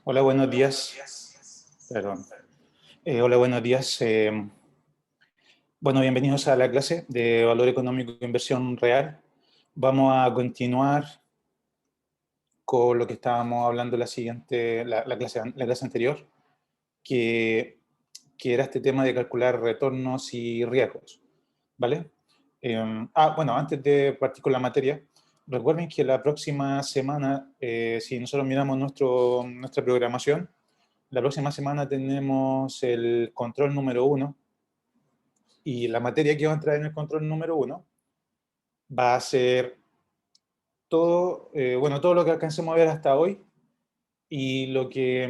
Hola, buenos días. Perdón. Hola, buenos días. Bueno, bienvenidos a la clase de Valor Económico e Inversión Real. Vamos a continuar con lo que estábamos hablando la clase anterior, que, que era este tema de calcular retornos y riesgos. ¿Vale? Bueno, antes de partir con la materia, recuerden que la próxima semana, si nosotros miramos nuestra programación, la próxima semana tenemos el control número 1 y la materia que va a entrar en el control número 1 va a ser todo lo que alcancemos a ver hasta hoy y lo que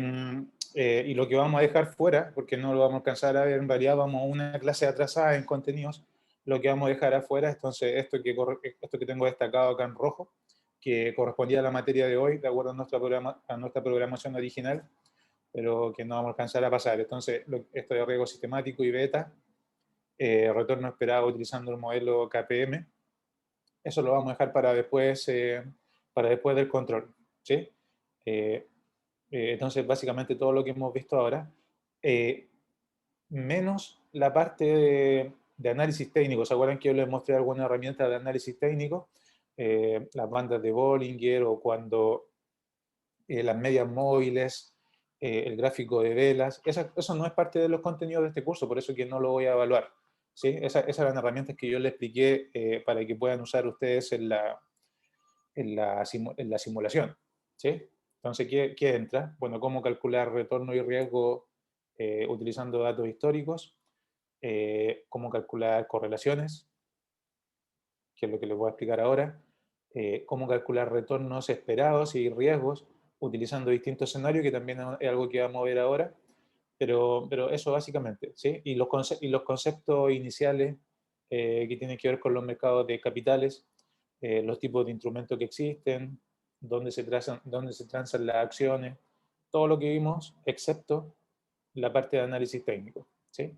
vamos a dejar fuera, porque no lo vamos a alcanzar a ver, en realidad vamos a una clase atrasada en contenidos, lo que vamos a dejar afuera, entonces esto que tengo destacado acá en rojo, que correspondía a la materia de hoy, de acuerdo a nuestra programación original, pero que no vamos a alcanzar a pasar. Entonces, esto de riesgo sistemático y beta, retorno esperado utilizando el modelo KPM, eso lo vamos a dejar para después del control. ¿Sí? Eh, entonces, básicamente todo lo que hemos visto ahora, eh, menos la parte de análisis técnico. ¿Se acuerdan que yo les mostré alguna herramienta de análisis técnico? Las bandas de Bollinger o cuando las medias móviles, el gráfico de velas. Eso no es parte de los contenidos de este curso, por eso que no lo voy a evaluar. ¿Sí? Esas eran herramientas que yo les expliqué para que puedan usar ustedes en la simulación. ¿Sí? Entonces, ¿qué entra? Bueno, cómo calcular retorno y riesgo utilizando datos históricos, cómo calcular correlaciones, que es lo que les voy a explicar ahora, cómo calcular retornos esperados y riesgos utilizando distintos escenarios, que también es algo que vamos a ver ahora, pero eso básicamente, ¿sí? Y los conceptos iniciales que tienen que ver con los mercados de capitales, los tipos de instrumentos que existen, dónde se transan las acciones, todo lo que vimos, excepto la parte de análisis técnico, ¿sí?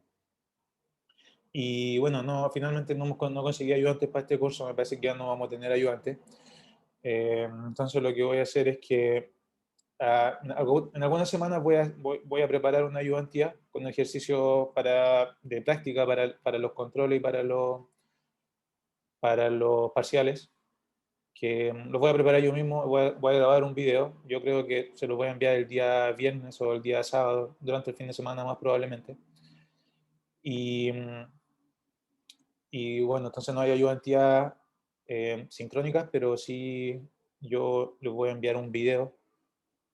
Y bueno, no, finalmente no conseguí ayudantes para este curso, me parece que ya no vamos a tener ayudantes. Entonces lo que voy a hacer es que en algunas semanas voy a preparar una ayudantía con ejercicios de práctica para los controles y para los parciales, que los voy a preparar yo mismo, voy a grabar un video, yo creo que se los voy a enviar el día viernes o el día sábado, durante el fin de semana más probablemente. Y, y bueno, entonces no hay ayudantía sincrónicas, pero sí yo les voy a enviar un video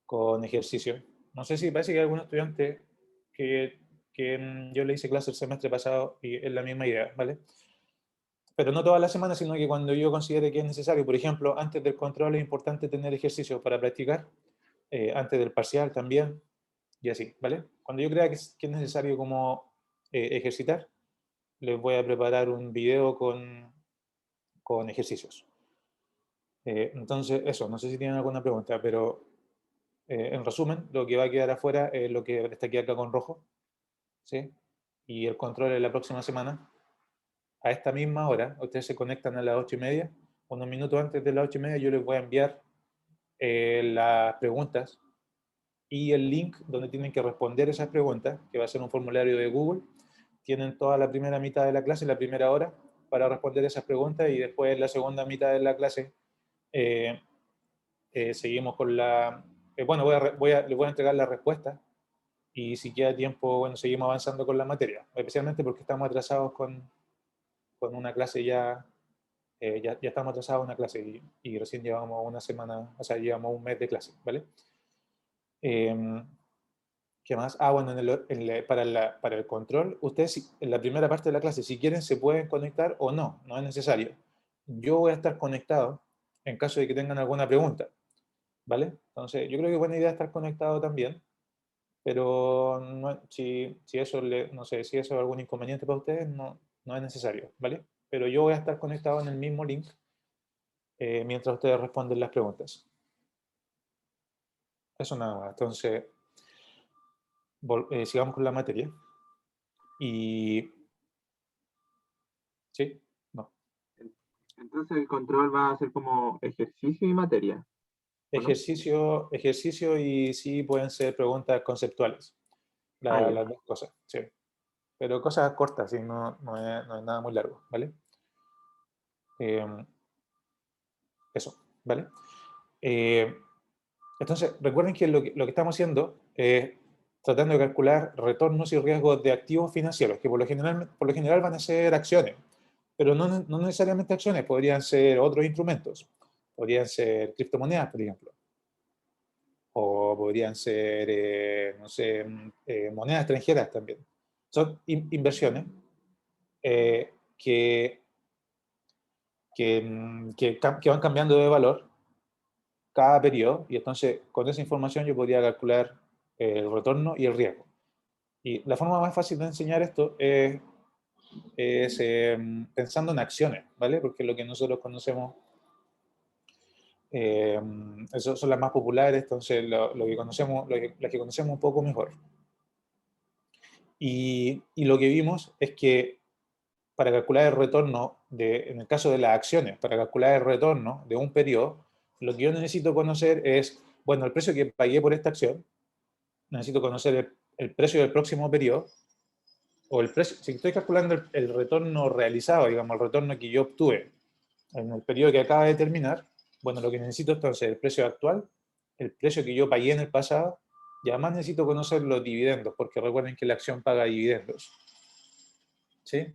con ejercicio. No sé si parece que hay algún estudiante que yo le hice clase el semestre pasado y es la misma idea, ¿vale? Pero no todas las semanas, sino que cuando yo considere que es necesario. Por ejemplo, antes del control es importante tener ejercicio para practicar, antes del parcial también, y así, ¿vale? Cuando yo crea que es necesario como ejercitar, les voy a preparar un video con ejercicios. Entonces, eso, no sé si tienen alguna pregunta, pero en resumen, lo que va a quedar afuera es lo que está aquí acá con rojo, ¿sí? Y el control es la próxima semana, a esta misma hora. Ustedes se conectan a las 8:30, unos minutos antes de las 8:30 yo les voy a enviar las preguntas y el link donde tienen que responder esas preguntas, que va a ser un formulario de Google. Tienen toda la primera mitad de la clase, la primera hora, para responder esas preguntas y después la segunda mitad de la clase eh, seguimos con la... bueno, les voy a entregar la respuesta y si queda tiempo, bueno, seguimos avanzando con la materia, especialmente porque estamos atrasados con una clase ya estamos atrasados en una clase y recién llevamos una semana, o sea, llevamos un mes de clase, ¿vale? Eh, ¿Qué más? Bueno, para el control, ustedes en la primera parte de la clase, si quieren, se pueden conectar o no, no es necesario. Yo voy a estar conectado en caso de que tengan alguna pregunta, ¿vale? Entonces, yo creo que es buena idea estar conectado también, pero si eso no sé, si eso es algún inconveniente para ustedes, no es necesario, ¿vale? Pero yo voy a estar conectado en el mismo link mientras ustedes responden las preguntas. Eso nada, entonces sigamos con la materia. Y sí, no. Entonces el control va a ser como ejercicio y materia. ¿o no? Ejercicio y sí pueden ser preguntas conceptuales, Ah, ya. las dos cosas, sí. Pero cosas cortas, sí, no es nada muy largo, ¿vale? Eh, Eso, ¿vale? Eh, entonces, recuerden que lo que estamos haciendo es tratando de calcular retornos y riesgos de activos financieros, que por lo general van a ser acciones, pero no necesariamente acciones, podrían ser otros instrumentos, podrían ser criptomonedas, por ejemplo, o podrían ser, no sé, monedas extranjeras también. Son inversiones eh, que, que van cambiando de valor cada periodo y entonces con esa información yo podría calcular el retorno y el riesgo. Y la forma más fácil de enseñar esto es pensando en acciones, ¿vale? Porque lo que nosotros conocemos, eh, eso son las más populares, entonces lo que conocemos, las que conocemos un poco mejor. Y lo que vimos es que para calcular el retorno, en el caso de las acciones, para calcular el retorno de un periodo, lo que yo necesito conocer es, bueno, el precio que pagué por esta acción, necesito conocer el precio del próximo periodo, o el precio, si estoy calculando el retorno realizado, digamos, el retorno que yo obtuve en el periodo que acaba de terminar, bueno, lo que necesito entonces es el precio actual, el precio que yo pagué en el pasado, y además necesito conocer los dividendos, porque recuerden que la acción paga dividendos, ¿sí?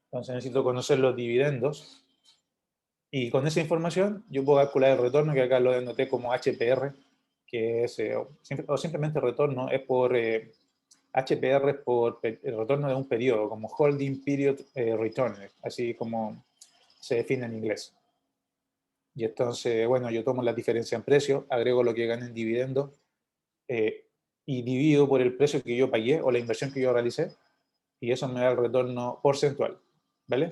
Entonces necesito conocer los dividendos, y con esa información yo puedo calcular el retorno, que acá lo denoté como HPR, que es, o simplemente retorno, es por HPR por el retorno de un periodo, como Holding Period Return, así como se define en inglés. Y entonces, bueno, yo tomo la diferencia en precio, agrego lo que gané en dividendo y divido por el precio que yo pagué o la inversión que yo realicé, y eso me da el retorno porcentual, ¿vale?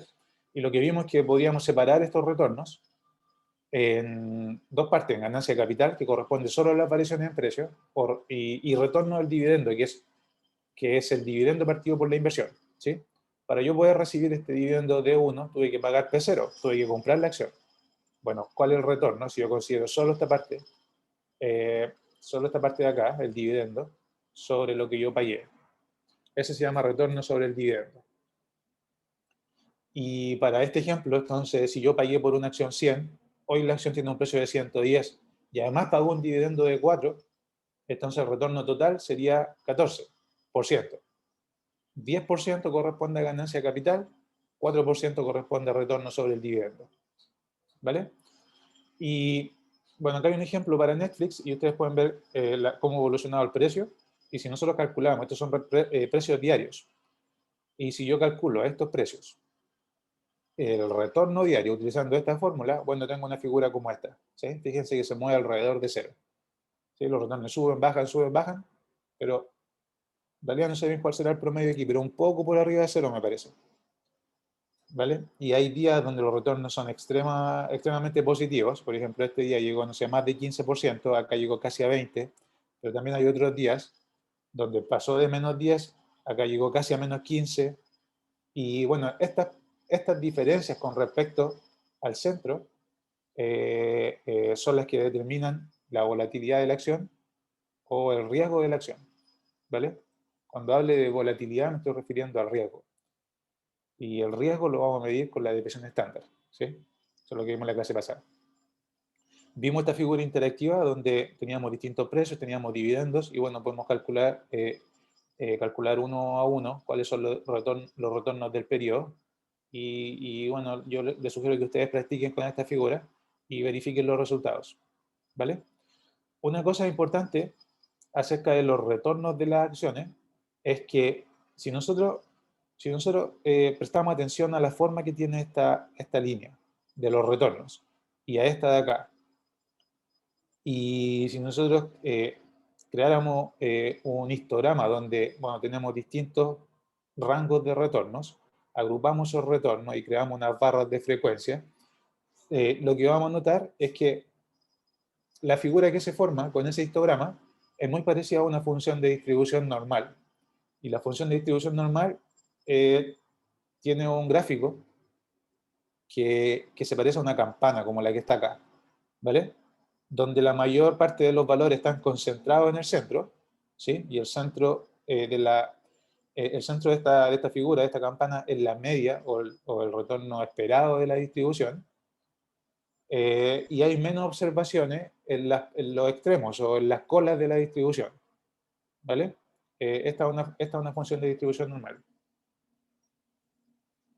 Y lo que vimos es que podíamos separar estos retornos en dos partes, en ganancia de capital, que corresponde solo a las variaciones en precio, y retorno del dividendo, que es el dividendo partido por la inversión, ¿sí? Para yo poder recibir este dividendo de 1, tuve que pagar P0, tuve que comprar la acción. Bueno, ¿cuál es el retorno? Si yo considero solo esta parte de acá, el dividendo, sobre lo que yo pagué. Ese se llama retorno sobre el dividendo. Y para este ejemplo, entonces, si yo pagué por una acción 100, hoy la acción tiene un precio de 110 y además pagó un dividendo de 4, entonces el retorno total sería 14%. 10% corresponde a ganancia de capital, 4% corresponde a retorno sobre el dividendo. ¿Vale? Y bueno, acá hay un ejemplo para Netflix y ustedes pueden ver cómo ha evolucionado el precio. Y si nosotros calculamos, estos son precios diarios, y si yo calculo estos precios, el retorno diario utilizando esta fórmula, bueno, tengo una figura como esta. ¿Sí? Fíjense que se mueve alrededor de cero. ¿Sí? Los retornos suben, bajan, pero en realidad no sé bien cuál será el promedio aquí, pero un poco por arriba de cero me parece. ¿Vale? Y hay días donde los retornos son extremadamente positivos. Por ejemplo, este día llegó, no sé, más de 15%, acá llegó casi a 20%, pero también hay otros días donde pasó de menos 10, acá llegó casi a menos 15%. Y bueno, estas diferencias con respecto al centro son las que determinan la volatilidad de la acción o el riesgo de la acción. ¿Vale? Cuando hable de volatilidad me estoy refiriendo al riesgo. Y el riesgo lo vamos a medir con la depresión estándar, ¿sí? Eso es lo que vimos en la clase pasada. Vimos esta figura interactiva donde teníamos distintos precios, teníamos dividendos y bueno, podemos calcular uno a uno cuáles son los retornos del periodo. Y bueno, yo les sugiero que ustedes practiquen con esta figura y verifiquen los resultados, ¿vale? Una cosa importante acerca de los retornos de las acciones es que si nosotros, prestamos atención a la forma que tiene esta línea de los retornos y a esta de acá, y si nosotros creáramos un histograma donde bueno, tenemos distintos rangos de retornos, agrupamos esos retornos y creamos unas barras de frecuencia, lo que vamos a notar es que la figura que se forma con ese histograma es muy parecida a una función de distribución normal. Y la función de distribución normal tiene un gráfico que se parece a una campana, como la que está acá. ¿Vale? donde la mayor parte de los valores están concentrados en el centro, ¿sí? Y el centro, el centro de esta figura, de esta campana, es la media o el retorno esperado de la distribución, y hay menos observaciones en los extremos o en las colas de la distribución, ¿vale? Esta es una función de distribución normal.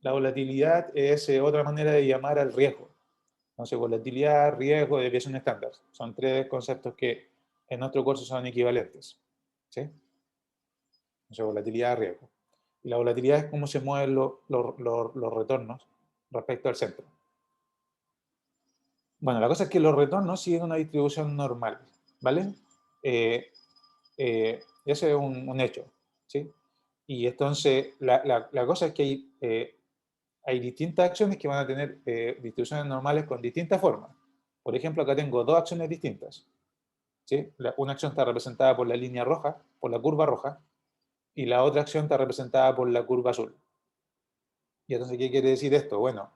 La volatilidad es otra manera de llamar al riesgo. Entonces, volatilidad, riesgo, desviación estándar. Son tres conceptos que en nuestro curso son equivalentes. ¿Sí? Entonces, volatilidad, riesgo. Y la volatilidad es cómo se mueven los retornos respecto al centro. Bueno, la cosa es que los retornos siguen una distribución normal, ¿vale? Ese es un hecho, ¿sí? Y entonces, la cosa es que hay distintas acciones que van a tener distribuciones normales con distintas formas. Por ejemplo, acá tengo dos acciones distintas, ¿sí? Una acción está representada por la línea roja, por la curva roja, y la otra acción está representada por la curva azul. Y entonces, ¿qué quiere decir esto? Bueno,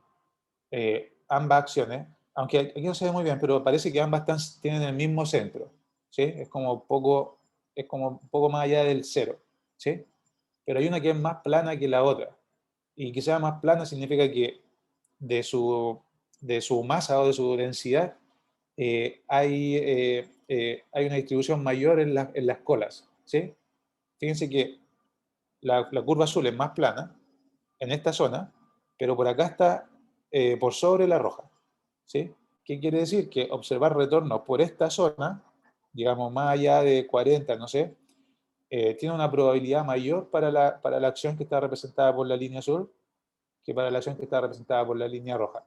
ambas acciones, aunque aquí no se ve muy bien, pero parece que ambas tienen el mismo centro, ¿sí? Es como un poco más allá del cero, ¿sí? Pero hay una que es más plana que la otra. Y que sea más plana significa que de su, de su masa o de su densidad hay una distribución mayor en las colas, ¿sí? Fíjense que la curva azul es más plana en esta zona, pero por acá está por sobre la roja, ¿sí? ¿Qué quiere decir? Que observar retornos por esta zona, digamos más allá de 40, no sé, tiene una probabilidad mayor para la acción que está representada por la línea azul que para la acción que está representada por la línea roja.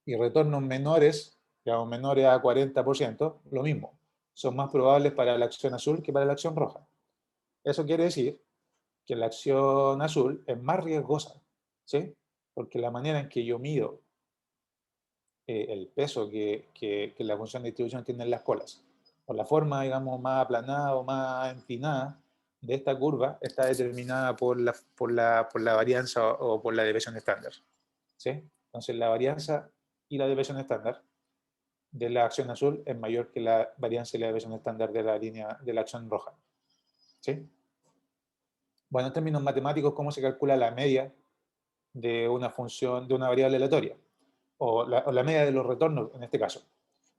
Y retornos menores, digamos menores a 40%, lo mismo. Son más probables para la acción azul que para la acción roja. Eso quiere decir que la acción azul es más riesgosa, ¿sí? Porque la manera en que yo mido el peso que la función de distribución tiene en las colas, o la forma, digamos, más aplanada o más empinada de esta curva, está determinada por la varianza o por la desviación estándar, ¿sí? Entonces, la varianza y la desviación estándar de la acción azul es mayor que la varianza y la desviación estándar de la línea de la acción roja, ¿sí? Bueno, en términos matemáticos, ¿cómo se calcula la media de una función, de una variable aleatoria? O la media de los retornos, en este caso.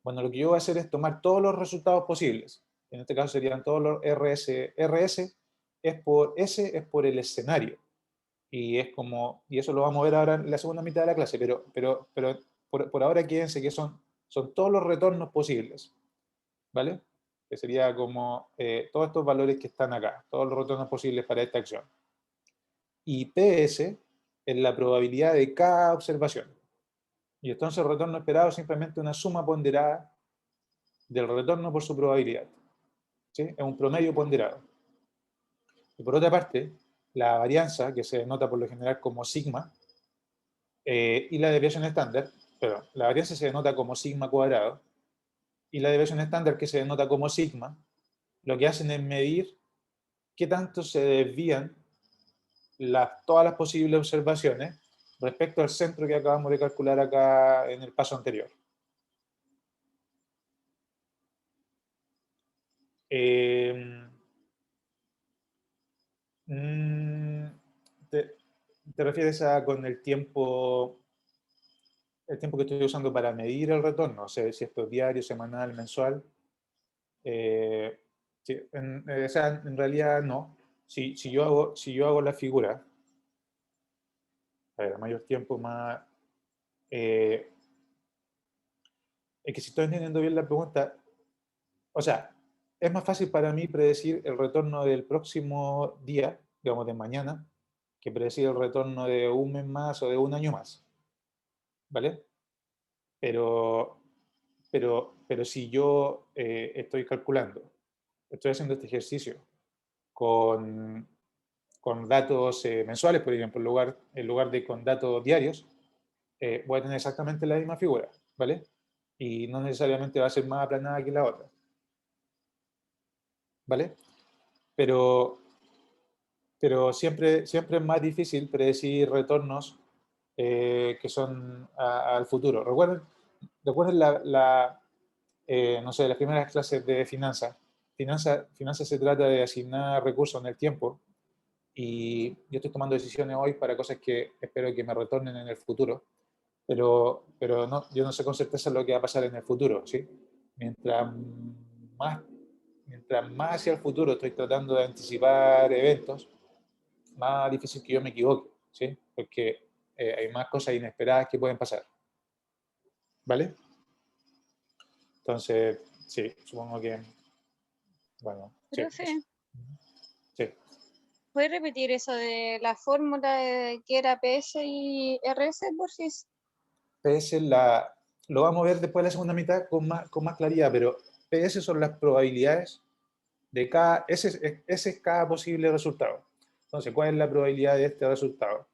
Bueno, lo que yo voy a hacer es tomar todos los resultados posibles. En este caso serían todos los RS. RS S es por el escenario. Y eso lo vamos a ver ahora en la segunda mitad de la clase, pero por ahora quédense que son todos los retornos posibles, ¿vale? Que sería como todos estos valores que están acá, todos los retornos posibles para esta acción. Y PS es la probabilidad de cada observación. Y entonces el retorno esperado es simplemente una suma ponderada del retorno por su probabilidad, ¿sí? Es un promedio ponderado. Y por otra parte, la varianza, que se denota por lo general como sigma, y la desviación estándar, pero la varianza se denota como sigma cuadrado, y la desviación estándar, que se denota como sigma, lo que hacen es medir qué tanto se desvían todas las posibles observaciones respecto al centro que acabamos de calcular acá en el paso anterior. Mm, te, te refieres a con el tiempo que estoy usando para medir el retorno, o sea, si esto es diario, semanal, mensual. Eh, sí, o sea, en realidad no. Si yo hago la figura, a ver, a mayor tiempo más... eh, es que si estoy entendiendo bien la pregunta, o sea, es más fácil para mí predecir el retorno del próximo día, digamos de mañana, que predecir el retorno de un mes más o de un año más, ¿vale? Pero, pero si yo estoy calculando, estoy haciendo este ejercicio con, con datos mensuales, por ejemplo, en lugar de con datos diarios, voy a tener exactamente la misma figura, ¿vale? Y no necesariamente va a ser más aplanada que la otra, ¿vale? Pero, pero siempre es más difícil predecir retornos que son al futuro. Recuerden no sé, las primeras clases de finanzas. Finanzas se trata de asignar recursos en el tiempo y yo estoy tomando decisiones hoy para cosas que espero que me retornen en el futuro, pero no, yo no sé con certeza lo que va a pasar en el futuro, ¿sí? Mientras más, mientras más hacia el futuro estoy tratando de anticipar eventos, más difícil que yo me equivoque, ¿sí? Porque hay más cosas inesperadas que pueden pasar, ¿vale? Entonces, sí, supongo que, bueno, sí, Profe, eso. Sí. ¿puede repetir eso de la fórmula que era PS y RS por si PS lo vamos a ver después de la segunda mitad con más claridad, pero PS son las probabilidades de cada, ese es cada posible resultado. Entonces, ¿cuál es la probabilidad de este resultado?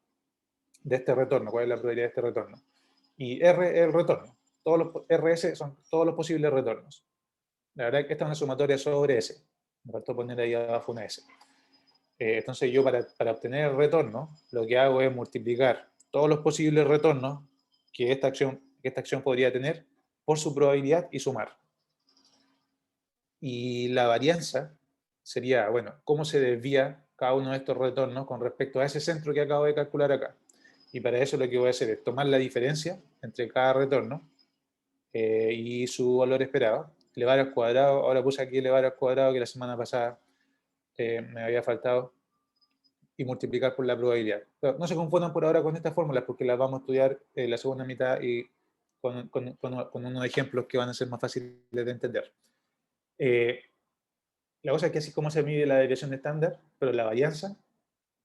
De este retorno, ¿cuál es la probabilidad de este retorno? Y R es el retorno. Todos los RS son todos los posibles retornos. La verdad es que esta es una sumatoria sobre S. Me faltó poner ahí abajo una S. Entonces yo para obtener el retorno, lo que hago es multiplicar todos los posibles retornos que esta acción podría tener por su probabilidad y sumar. Y la varianza sería, bueno, cómo se desvía cada uno de estos retornos con respecto a ese centro que acabo de calcular acá. Y para eso lo que voy a hacer es tomar la diferencia entre cada retorno y su valor esperado, elevar al cuadrado. Ahora puse aquí elevar al cuadrado que la semana pasada me había faltado, y multiplicar por la probabilidad. Pero no se confundan por ahora con estas fórmulas porque las vamos a estudiar en la segunda mitad y con unos ejemplos que van a ser más fáciles de entender. Eh, la cosa es que así es como se mide la desviación estándar, pero la varianza,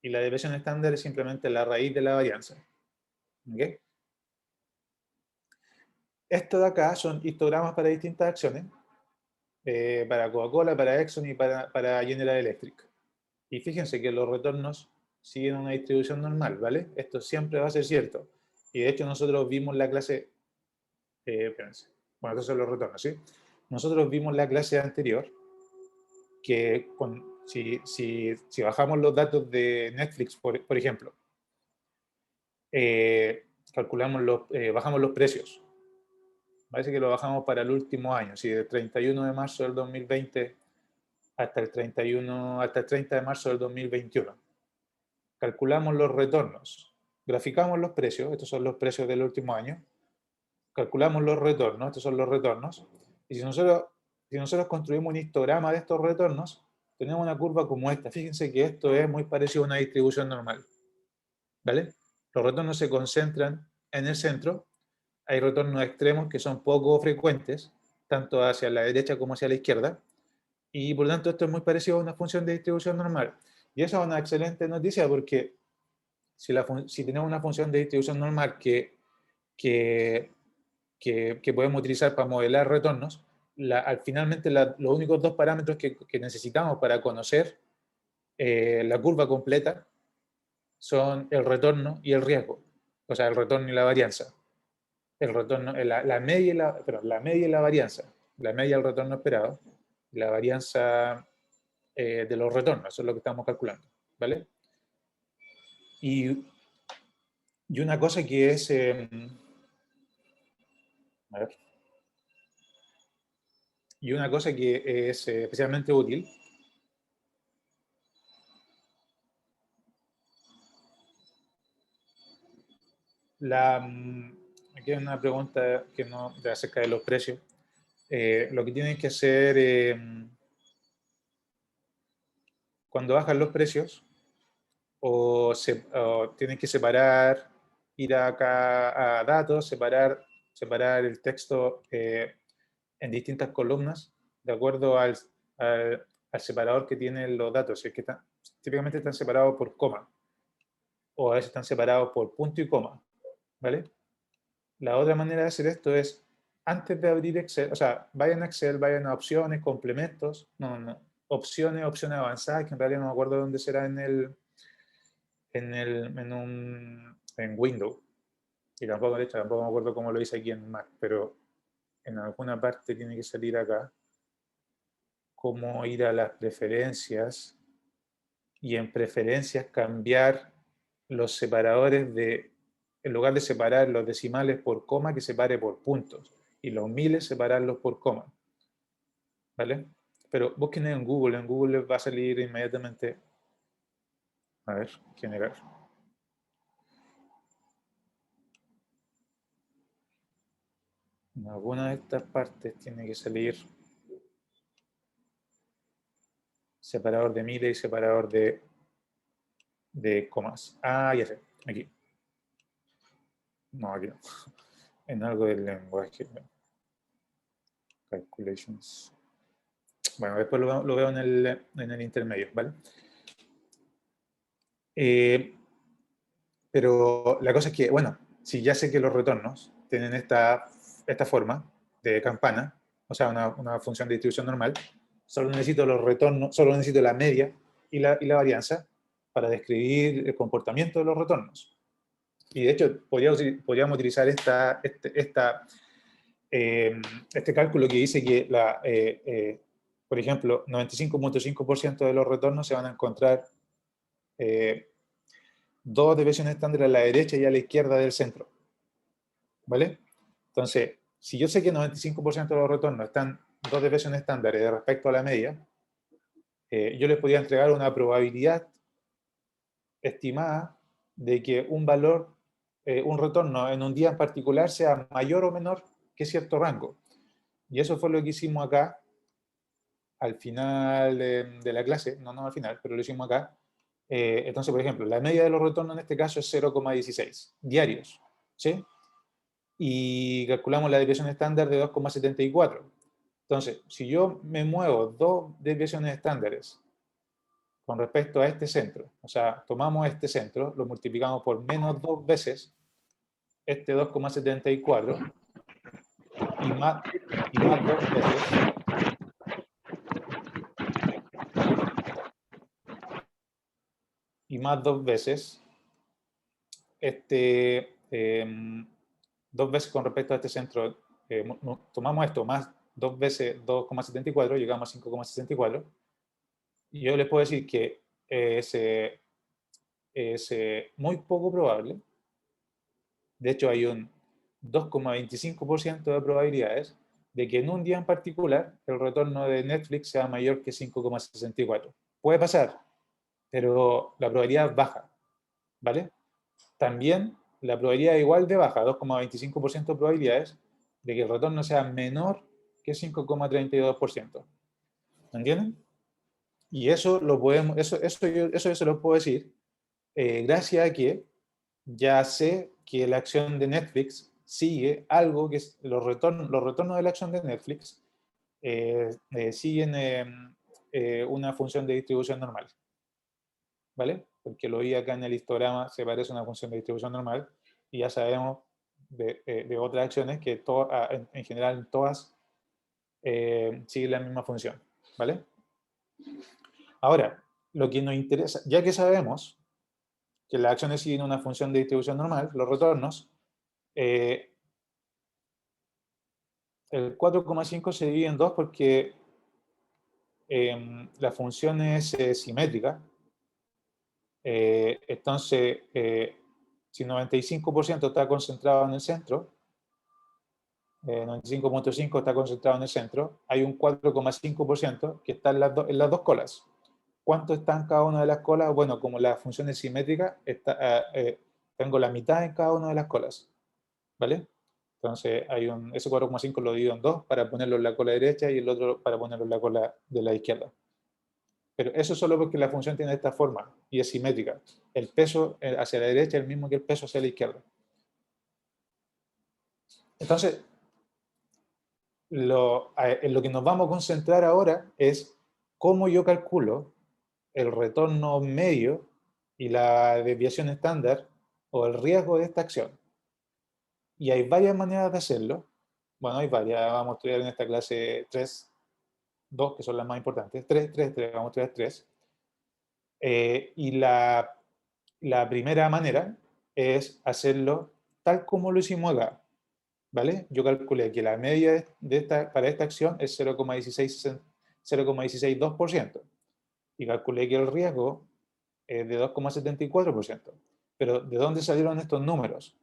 y la desviación estándar es simplemente la raíz de la varianza. ¿Okay? Esto de acá son histogramas para distintas acciones, para Coca-Cola, para Exxon y para General Electric. Y fíjense que los retornos siguen una distribución normal, ¿vale? Esto siempre va a ser cierto. Y de hecho nosotros vimos la clase, espérense. Bueno, estos son los retornos, ¿sí? Nosotros vimos la clase anterior que si bajamos los datos de Netflix, por ejemplo, bajamos los precios. Parece que lo bajamos para el último año, si del 31 de marzo del 2020 hasta el 30 de marzo del 2021. Calculamos los retornos, graficamos los precios, estos son los precios del último año, calculamos los retornos, estos son los retornos, y si nosotros construimos un histograma de estos retornos, tenemos una curva como esta. Fíjense que esto es muy parecido a una distribución normal, ¿vale? Los retornos se concentran en el centro, hay retornos extremos que son poco frecuentes, tanto hacia la derecha como hacia la izquierda, y por lo tanto esto es muy parecido a una función de distribución normal. Y esa es una excelente noticia porque si tenemos una función de distribución normal que, que podemos utilizar para modelar retornos, finalmente los únicos dos parámetros que necesitamos para conocer la curva completa son el retorno y el riesgo, o sea, el retorno y la varianza. El retorno, la media la media y la varianza, la media del retorno esperado, y la varianza de los retornos, eso es lo que estamos calculando, ¿vale? Y, y una cosa que es, a ver, y una cosa que es especialmente útil, aquí hay una pregunta que no, de acerca de los precios. Lo que tienen que hacer cuando bajan los precios, o tienen que separar, ir acá a datos, separar el texto en distintas columnas, de acuerdo al separador que tienen los datos. Es que típicamente están separados por coma, o a veces están separados por punto y coma, ¿vale? La otra manera de hacer esto es, antes de abrir Excel, o sea, vayan a Excel, vayan a opciones, complementos, no, opciones avanzadas, que en realidad no me acuerdo dónde será en Windows. Y tampoco, de hecho, tampoco me acuerdo cómo lo hice aquí en Mac, pero en alguna parte tiene que salir acá, cómo ir a las preferencias y en preferencias cambiar los separadores en lugar de separar los decimales por coma, que separe por puntos y los miles separarlos por coma. ¿vale? Pero busquen en Google les va a salir inmediatamente, a ver, generar. En alguna de estas partes tiene que salir separador de miles y separador de comas. Ah, ya sé, aquí. No, aquí no. En algo del lenguaje. Calculations. Bueno, después lo veo en el intermedio, ¿vale? Pero la cosa es que, bueno, si ya sé que los retornos tienen esta forma de campana, o sea, una función de distribución normal, solo necesito los retornos, solo necesito la media y la varianza para describir el comportamiento de los retornos. Y de hecho, podríamos utilizar este cálculo que dice que, por ejemplo, 95.5% de los retornos se van a encontrar dos desviaciones estándar a la derecha y a la izquierda del centro. ¿Vale? Entonces, si yo sé que 95% de los retornos están dos desviaciones estándares respecto a la media, yo les podría entregar una probabilidad estimada de que un valor, un retorno en un día en particular sea mayor o menor que cierto rango. Y eso fue lo que hicimos acá al final de la clase, no al final, pero lo hicimos acá. Entonces, por ejemplo, la media de los retornos en este caso es 0,16 diarios, ¿sí? Y calculamos la desviación estándar de 2,74. Entonces, si yo me muevo dos desviaciones estándares con respecto a este centro, o sea, tomamos este centro, lo multiplicamos por menos dos veces este 2,74 y más dos veces y más dos veces dos veces con respecto a este centro, tomamos esto más dos veces 2,74, llegamos a 5,64, y yo les puedo decir que es muy poco probable, de hecho hay un 2,25% de probabilidades de que en un día en particular el retorno de Netflix sea mayor que 5,64. Puede pasar, pero la probabilidad es baja, ¿vale? También la probabilidad es igual de baja, 2,25% de probabilidades de que el retorno sea menor que 5,32%. ¿Me entienden? Y eso lo podemos, eso yo se lo puedo decir gracias a que ya sé que la acción de Netflix sigue algo que es los retornos de la acción de Netflix siguen una función de distribución normal, ¿vale? Porque lo vi acá en el histograma, se parece a una función de distribución normal y ya sabemos de otras acciones que en general todas siguen la misma función, ¿vale? Ahora, lo que nos interesa, ya que sabemos que las acciones siguen una función de distribución normal, los retornos, eh, el 4,5 se divide en dos porque la función es simétrica. Entonces, si 95% está concentrado en el centro, 95,5 está concentrado en el centro, hay un 4,5% que está en las dos colas. ¿Cuánto está en cada una de las colas? Bueno, como la función es simétrica, tengo la mitad en cada una de las colas, ¿vale? Entonces, ese 4,5 lo divido en dos para ponerlo en la cola derecha y el otro para ponerlo en la cola de la izquierda. Pero eso solo porque la función tiene esta forma y es simétrica. El peso hacia la derecha es el mismo que el peso hacia la izquierda. Entonces, en lo que nos vamos a concentrar ahora es cómo yo calculo el retorno medio y la desviación estándar o el riesgo de esta acción. Y hay varias maneras de hacerlo. Bueno, hay varias. Vamos a estudiar en esta clase 3, 2, que son las más importantes. 3, 3, 3. Vamos a estudiar 3. Y la primera manera es hacerlo tal como lo hicimos acá. ¿Vale? Yo calculé que la media para esta acción es 0,162% y calculé que el riesgo es de 2,74%. Pero ¿de dónde salieron estos números?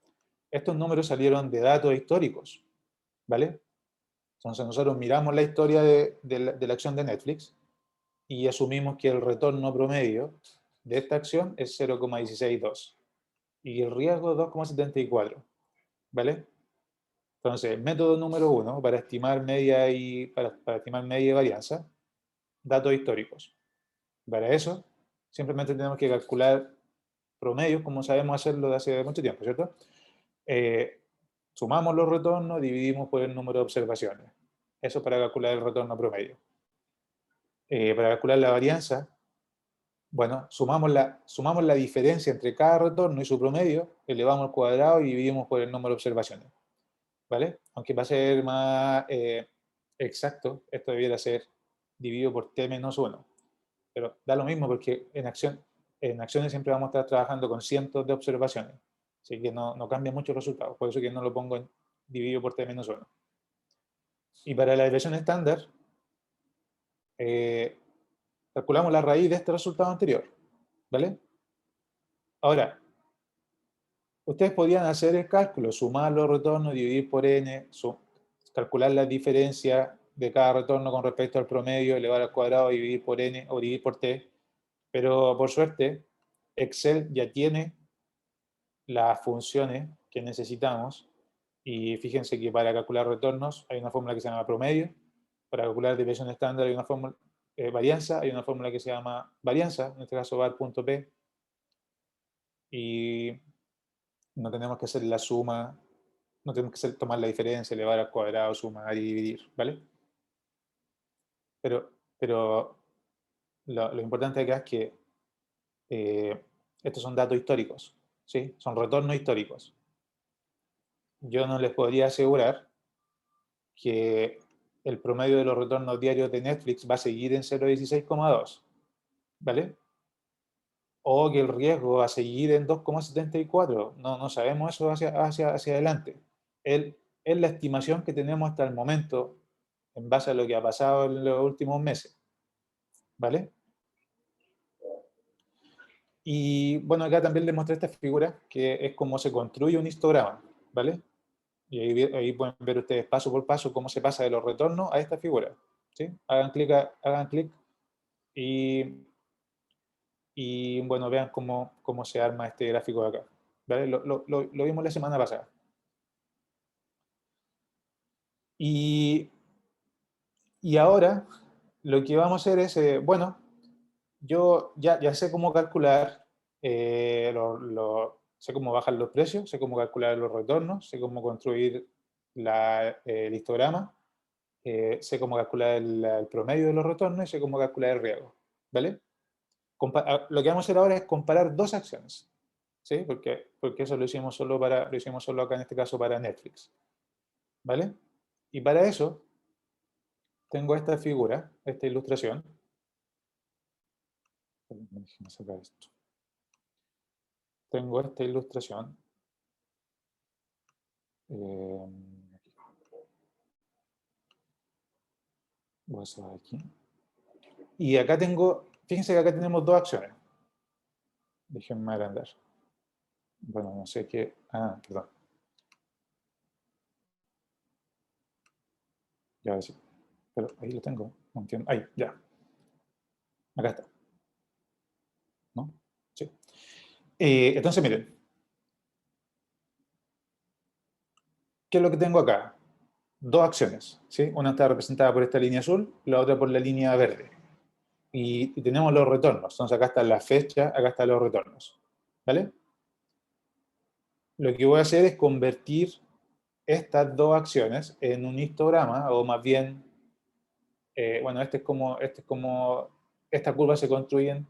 Estos números salieron de datos históricos, ¿vale? Entonces nosotros miramos la historia de la acción de Netflix y asumimos que el retorno promedio de esta acción es 0,162 y el riesgo 2,74, ¿vale? Entonces, método número uno para estimar media para estimar media y varianza, datos históricos. Para eso, simplemente tenemos que calcular promedios, como sabemos hacerlo de hace mucho tiempo, ¿cierto? Eh, Sumamos los retornos, dividimos por el número de observaciones. Eso para calcular el retorno promedio. Para calcular la varianza, bueno, sumamos la diferencia entre cada retorno y su promedio, elevamos al cuadrado y dividimos por el número de observaciones. ¿Vale? Aunque va a ser más exacto, esto debiera ser dividido por t menos 1. Pero da lo mismo porque en acciones siempre vamos a estar trabajando con cientos de observaciones. Así que no cambia mucho el resultado. Por eso que no lo pongo en dividido por t menos 1. Y para la desviación estándar, eh, calculamos la raíz de este resultado anterior. ¿Vale? Ahora, ustedes podrían hacer el cálculo, sumar los retornos, dividir por n, calcular la diferencia de cada retorno con respecto al promedio, elevar al cuadrado, dividir por n o dividir por t, pero por suerte Excel ya tiene las funciones que necesitamos y fíjense que para calcular retornos hay una fórmula que se llama promedio, para calcular desviación estándar hay una fórmula, varianza, hay una fórmula que se llama varianza, en este caso var.p, y no tenemos que hacer la suma, no tenemos que tomar la diferencia, elevar al cuadrado, sumar y dividir, ¿vale? Pero lo importante acá es que estos son datos históricos, ¿sí? Son retornos históricos. Yo no les podría asegurar que el promedio de los retornos diarios de Netflix va a seguir en 0,16,2, ¿vale? O que el riesgo va a seguir en 2,74. No sabemos eso hacia adelante. Es la estimación que tenemos hasta el momento en base a lo que ha pasado en los últimos meses, ¿vale? Y bueno, acá también les mostré esta figura, que es como se construye un histograma, ¿vale? Y ahí pueden ver ustedes paso por paso cómo se pasa de los retornos a esta figura, ¿sí? Hagan clic y bueno, vean cómo se arma este gráfico de acá, ¿vale? Lo vimos la semana pasada. Y ahora lo que vamos a hacer es, bueno, yo ya sé cómo calcular, sé cómo bajar los precios, sé cómo calcular los retornos, sé cómo construir el histograma, sé cómo calcular el promedio de los retornos y sé cómo calcular el riesgo, ¿vale? Lo que vamos a hacer ahora es comparar dos acciones, ¿sí? Porque eso lo hicimos solo acá en este caso para Netflix, ¿vale? Y para eso tengo esta figura, esta ilustración. Déjenme sacar esto. Tengo esta ilustración. Voy a hacer aquí. Y acá fíjense que acá tenemos dos acciones. Déjenme agrandar. Bueno, no sé qué. Ah, perdón. Ya sí. Pero ahí lo tengo. No entiendo. Ahí, ya. Acá está. ¿No? Sí. Entonces, miren. ¿Qué es lo que tengo acá? Dos acciones, ¿sí? Una está representada por esta línea azul, la otra por la línea verde. Y tenemos los retornos. Entonces acá está la fecha, acá están los retornos. ¿Vale? Lo que voy a hacer es convertir estas dos acciones en un histograma, o más bien, bueno, estas curvas se construyen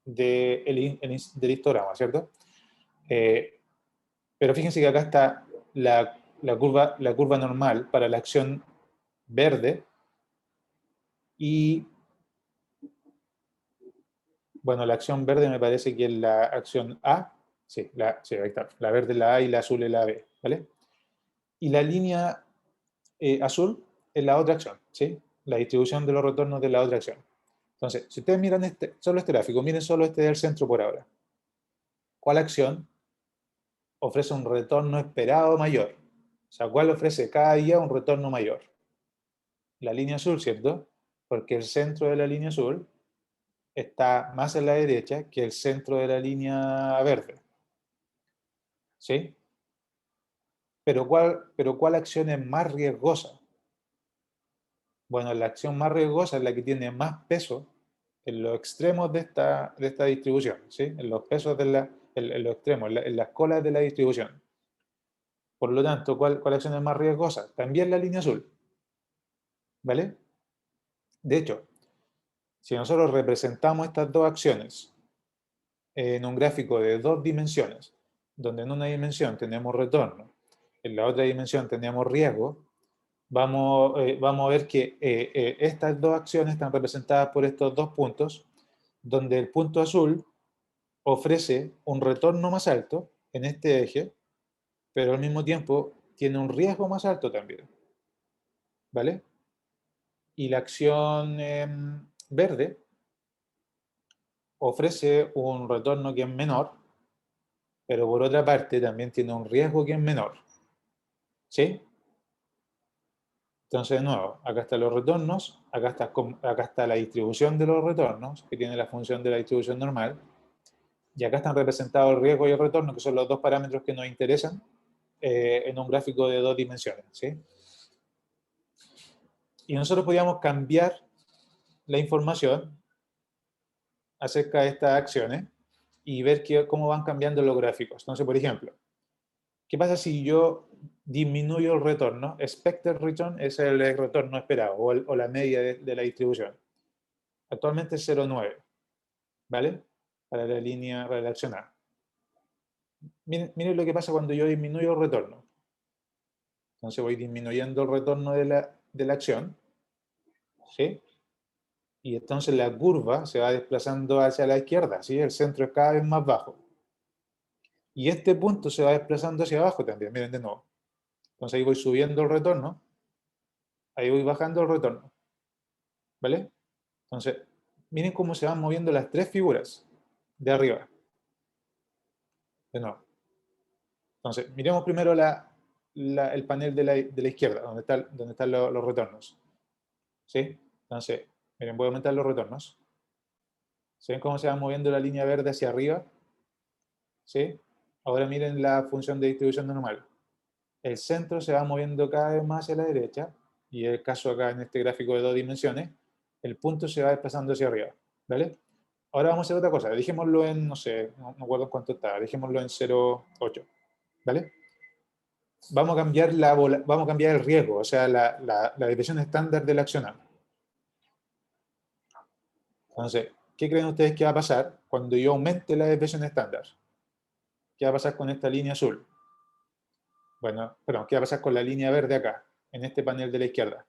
del histograma, ¿cierto? Pero fíjense que acá está la curva normal para la acción verde y, bueno, la acción verde me parece que es la acción A, sí, ahí está, la verde es la A y la azul es la B, ¿vale? Y la línea azul es la otra acción, ¿sí? La distribución de los retornos de la otra acción. Entonces, si ustedes miran solo este gráfico, miren solo este del centro por ahora. ¿Cuál acción ofrece un retorno esperado mayor? O sea, ¿cuál ofrece cada día un retorno mayor? la línea azul, ¿cierto? Porque el centro de la línea azul está más a la derecha que el centro de la línea verde. ¿Sí? Pero ¿cuál acción es más riesgosa? Bueno, la acción más riesgosa es la que tiene más peso en los extremos de esta distribución, ¿sí? En los pesos en los extremos, en las colas de la distribución. Por lo tanto, ¿cuál acción es más riesgosa? También la línea azul, ¿vale? De hecho, si nosotros representamos estas dos acciones en un gráfico de dos dimensiones, donde en una dimensión tenemos retorno, en la otra dimensión tenemos riesgo, vamos a ver que estas dos acciones están representadas por estos dos puntos, donde el punto azul ofrece un retorno más alto en este eje, pero al mismo tiempo tiene un riesgo más alto también, ¿vale? Y la acción verde ofrece un retorno que es menor, pero por otra parte también tiene un riesgo que es menor, ¿sí? Entonces, de nuevo, acá están los retornos, acá está la distribución de los retornos, que tiene la función de la distribución normal, y acá están representados el riesgo y el retorno, que son los dos parámetros que nos interesan en un gráfico de dos dimensiones, ¿sí? Y nosotros podíamos cambiar la información acerca de estas acciones y ver cómo van cambiando los gráficos. Entonces, por ejemplo, ¿qué pasa si yo disminuyo el retorno? Expected return es el retorno esperado o la media de la distribución. Actualmente es 0,9, ¿vale? Para la línea, para la acción A. Miren lo que pasa cuando yo disminuyo el retorno. Entonces voy disminuyendo el retorno de la acción, ¿sí? Y entonces la curva se va desplazando hacia la izquierda, ¿sí? El centro es cada vez más bajo. Y este punto se va desplazando hacia abajo también, miren de nuevo. Entonces ahí voy subiendo el retorno, ahí voy bajando el retorno, ¿vale? Entonces, miren cómo se van moviendo las tres figuras de arriba. De nuevo. Entonces, miremos primero el panel de la izquierda, donde están los retornos. ¿Sí? Entonces, miren, voy a aumentar los retornos. ¿Se ven cómo se va moviendo la línea verde hacia arriba? ¿Sí? Ahora miren la función de distribución normal. El centro se va moviendo cada vez más hacia la derecha, y en el caso acá en este gráfico de dos dimensiones, el punto se va desplazando hacia arriba. ¿Vale? Ahora vamos a hacer otra cosa. Dejémoslo en, no sé, no me acuerdo cuánto está, dejémoslo en 0,8. ¿Vale? Vamos a cambiar el riesgo, o sea, la desviación estándar de la acción A. Entonces, ¿qué creen ustedes que va a pasar cuando yo aumente la desviación estándar? ¿Qué va a pasar con esta línea azul? Bueno, perdón, ¿qué va a pasar con la línea verde acá, en este panel de la izquierda?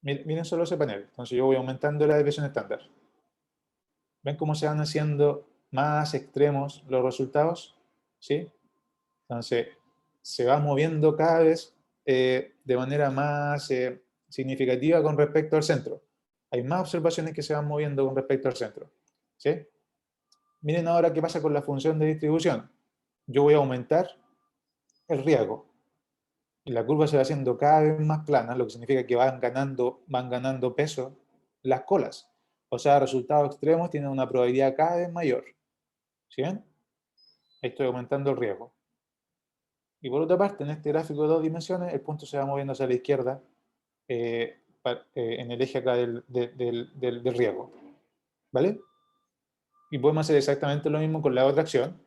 Miren solo ese panel. Entonces yo voy aumentando la desviación estándar. ¿Ven cómo se van haciendo más extremos los resultados? ¿Sí? Entonces, se va moviendo cada vez de manera más significativa con respecto al centro. Hay más observaciones que se van moviendo con respecto al centro. ¿Sí? Miren ahora qué pasa con la función de distribución. Yo voy a aumentar el riesgo. Y la curva se va haciendo cada vez más plana, lo que significa que van ganando peso las colas. O sea, resultados extremos tienen una probabilidad cada vez mayor. ¿Sí ven? Estoy aumentando el riesgo. Y por otra parte, en este gráfico de dos dimensiones, el punto se va moviendo hacia la izquierda en el eje acá del riesgo. ¿Vale? Y podemos hacer exactamente lo mismo con la otra acción.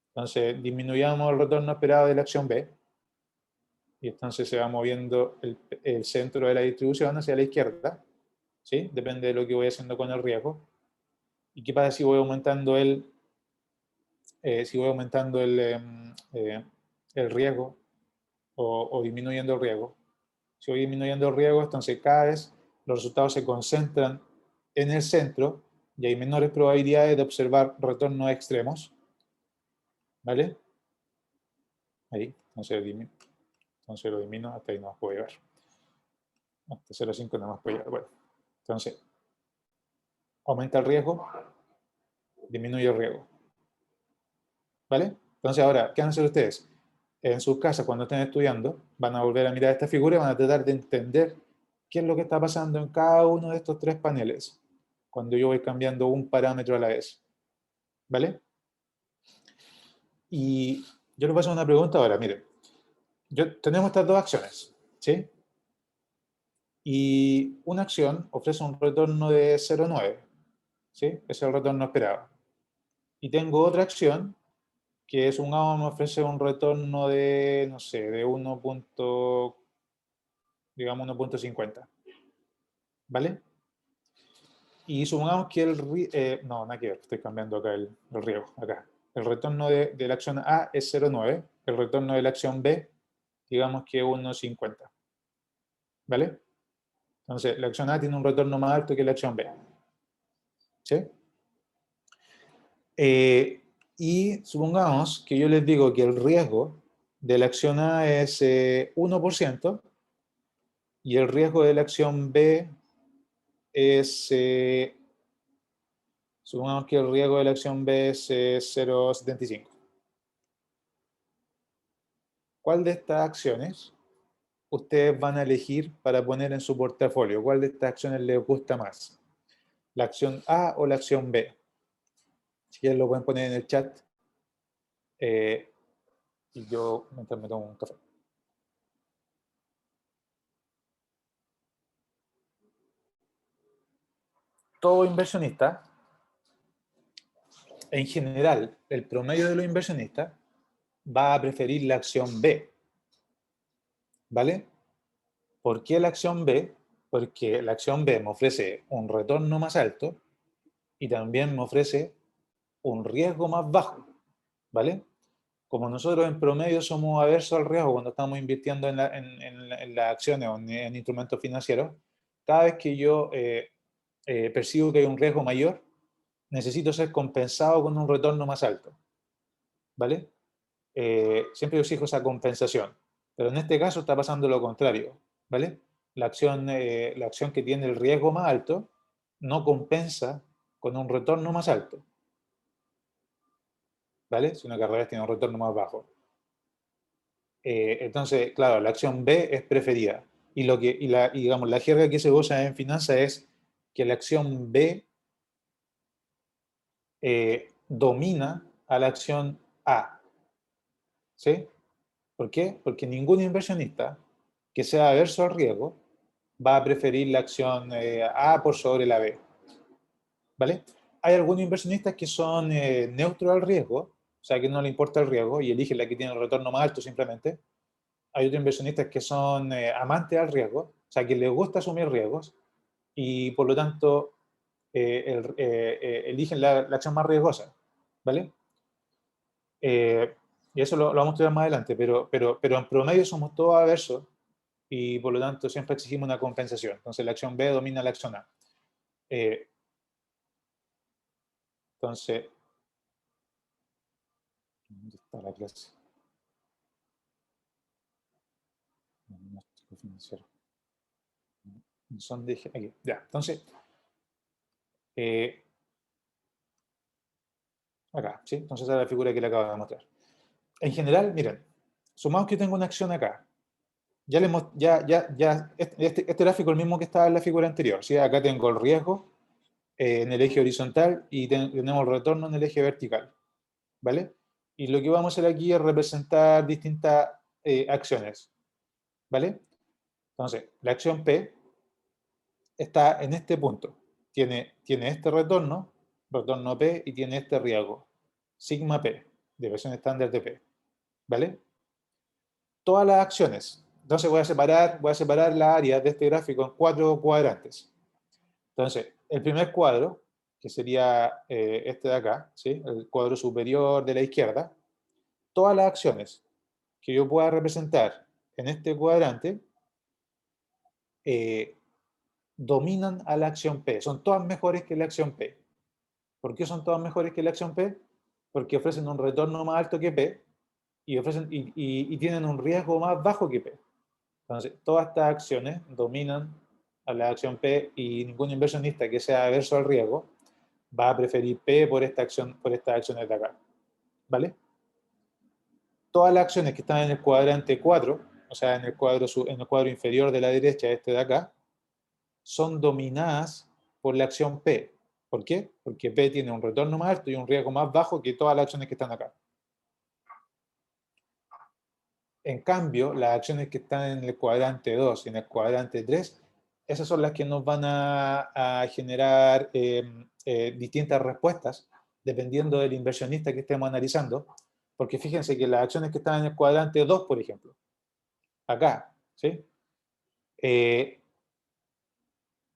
Entonces, disminuyamos el retorno esperado de la acción B. Y entonces se va moviendo el centro de la distribución hacia la izquierda. ¿Sí? Depende de lo que voy haciendo con el riesgo. ¿Y qué pasa si voy aumentando el riesgo o disminuyendo el riesgo? Si voy disminuyendo el riesgo, entonces cada vez los resultados se concentran en el centro y hay menores probabilidades de observar retornos extremos. ¿Vale? Ahí, entonces lo disminuyo, hasta ahí no más puedo llegar. Hasta 0,5 no más puedo llegar. Bueno, entonces, aumenta el riesgo, disminuye el riesgo. ¿Vale? Entonces ahora, ¿qué van a hacer ustedes? En sus casas, cuando estén estudiando, van a volver a mirar esta figura y van a tratar de entender qué es lo que está pasando en cada uno de estos tres paneles cuando yo voy cambiando un parámetro a la vez. ¿Vale? Y yo le voy a hacer una pregunta ahora, miren. Tenemos estas dos acciones, ¿sí? Y una acción ofrece un retorno de 0,9, ¿sí? Ese es el retorno esperado. Y tengo otra acción que es me ofrece un retorno de, no sé, de 1. Digamos 1,50. ¿Vale? Y supongamos que no, nada que ver, estoy cambiando acá el riesgo, acá. El retorno de la acción A es 0,9, el retorno de la acción B, digamos que es 1,50. ¿Vale? Entonces, la acción A tiene un retorno más alto que la acción B. ¿Sí? Y supongamos que yo les digo que el riesgo de la acción A es 1% y el riesgo de la acción B es, supongamos que el riesgo de la acción B es 0,75. ¿Cuál de estas acciones ustedes van a elegir para poner en su portafolio? ¿Cuál de estas acciones les gusta más? ¿La acción A o la acción B? Si quieren lo pueden poner en el chat. Y yo mientras me tomo un café. Todo inversionista, en general, el promedio de los inversionistas va a preferir la acción B. ¿Vale? ¿Por qué la acción B? Porque la acción B me ofrece un retorno más alto y también me ofrece un riesgo más bajo. ¿Vale? Como nosotros en promedio somos aversos al riesgo cuando estamos invirtiendo en las acciones o en instrumentos financieros, cada vez que yo percibo que hay un riesgo mayor, necesito ser compensado con un retorno más alto. ¿Vale? Siempre yo exijo esa compensación. Pero en este caso está pasando lo contrario. ¿Vale? La acción que tiene el riesgo más alto no compensa con un retorno más alto. ¿Vale? Sino que al revés tiene un retorno más bajo. Entonces, claro, la acción B es preferida. Digamos, la jerga que se usa en finanzas es que la acción B domina a la acción A. ¿Sí? ¿Por qué? Porque ningún inversionista que sea averso al riesgo va a preferir la acción A por sobre la B. ¿Vale? Hay algunos inversionistas que son neutros al riesgo, o sea, que no le importa el riesgo y eligen la que tiene el retorno más alto simplemente. Hay otros inversionistas que son amantes al riesgo, o sea, que les gusta asumir riesgos y por lo tanto eligen la acción más riesgosa, ¿vale? Y eso lo vamos a estudiar más adelante, pero en promedio somos todos aversos y por lo tanto siempre exigimos una compensación. Entonces la acción B domina la acción A. Eh, entonces, ¿dónde está la clase? Diagnóstico financiero. Son de, aquí, ya, entonces, eh, acá, ¿sí? Entonces esa es la figura que le acabo de mostrar. En general, miren, sumamos que tengo una acción acá. Este gráfico es el mismo que estaba en la figura anterior. ¿Sí? Acá tengo el riesgo en el eje horizontal y tenemos el retorno en el eje vertical. ¿Vale? Y lo que vamos a hacer aquí es representar distintas acciones. ¿Vale? Entonces, la acción P está en este punto. Tiene este retorno P, y tiene este riesgo, sigma P, deviación estándar de P. ¿Vale? Todas las acciones. Entonces voy a separar la área de este gráfico en 4 cuadrantes. Entonces, el primer cuadro, que sería este de acá, ¿sí? El cuadro superior de la izquierda, todas las acciones que yo pueda representar en este cuadrante eh, dominan a la acción P. Son todas mejores que la acción P. ¿Por qué son todas mejores que la acción P? Porque ofrecen un retorno más alto que P y tienen un riesgo más bajo que P. Entonces, todas estas acciones dominan a la acción P y ningún inversionista que sea averso al riesgo va a preferir P por esta acción, por estas acciones de acá. ¿Vale? Todas las acciones que están en el cuadrante 4, o sea, en el cuadro inferior de la derecha, este de acá, son dominadas por la acción P. ¿Por qué? Porque P tiene un retorno más alto y un riesgo más bajo que todas las acciones que están acá. En cambio, las acciones que están en el cuadrante 2 y en el cuadrante 3, esas son las que nos van a generar distintas respuestas dependiendo del inversionista que estemos analizando. Porque fíjense que las acciones que están en el cuadrante 2, por ejemplo, acá, ¿sí?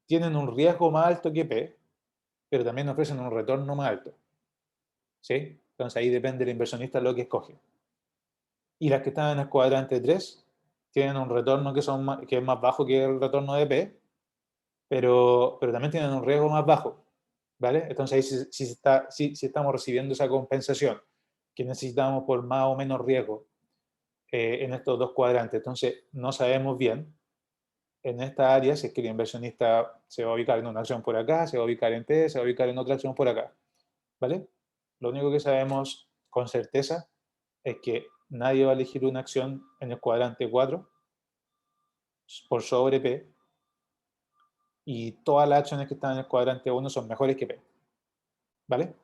Tienen un riesgo más alto que P, pero también ofrecen un retorno más alto. ¿Sí? Entonces ahí depende del inversionista lo que escoge. Y las que están en el cuadrante 3 tienen un retorno que es más bajo que el retorno de P, pero también tienen un riesgo más bajo. ¿Vale? Entonces ahí si estamos recibiendo esa compensación que necesitamos por más o menos riesgo en estos dos cuadrantes. Entonces no sabemos bien en esta área si es que el inversionista se va a ubicar en una acción por acá, se va a ubicar en P, se va a ubicar en otra acción por acá. ¿Vale? Lo único que sabemos con certeza es que nadie va a elegir una acción en el cuadrante 4 por sobre P y todas las acciones que están en el cuadrante 1 son mejores que P. ¿Vale?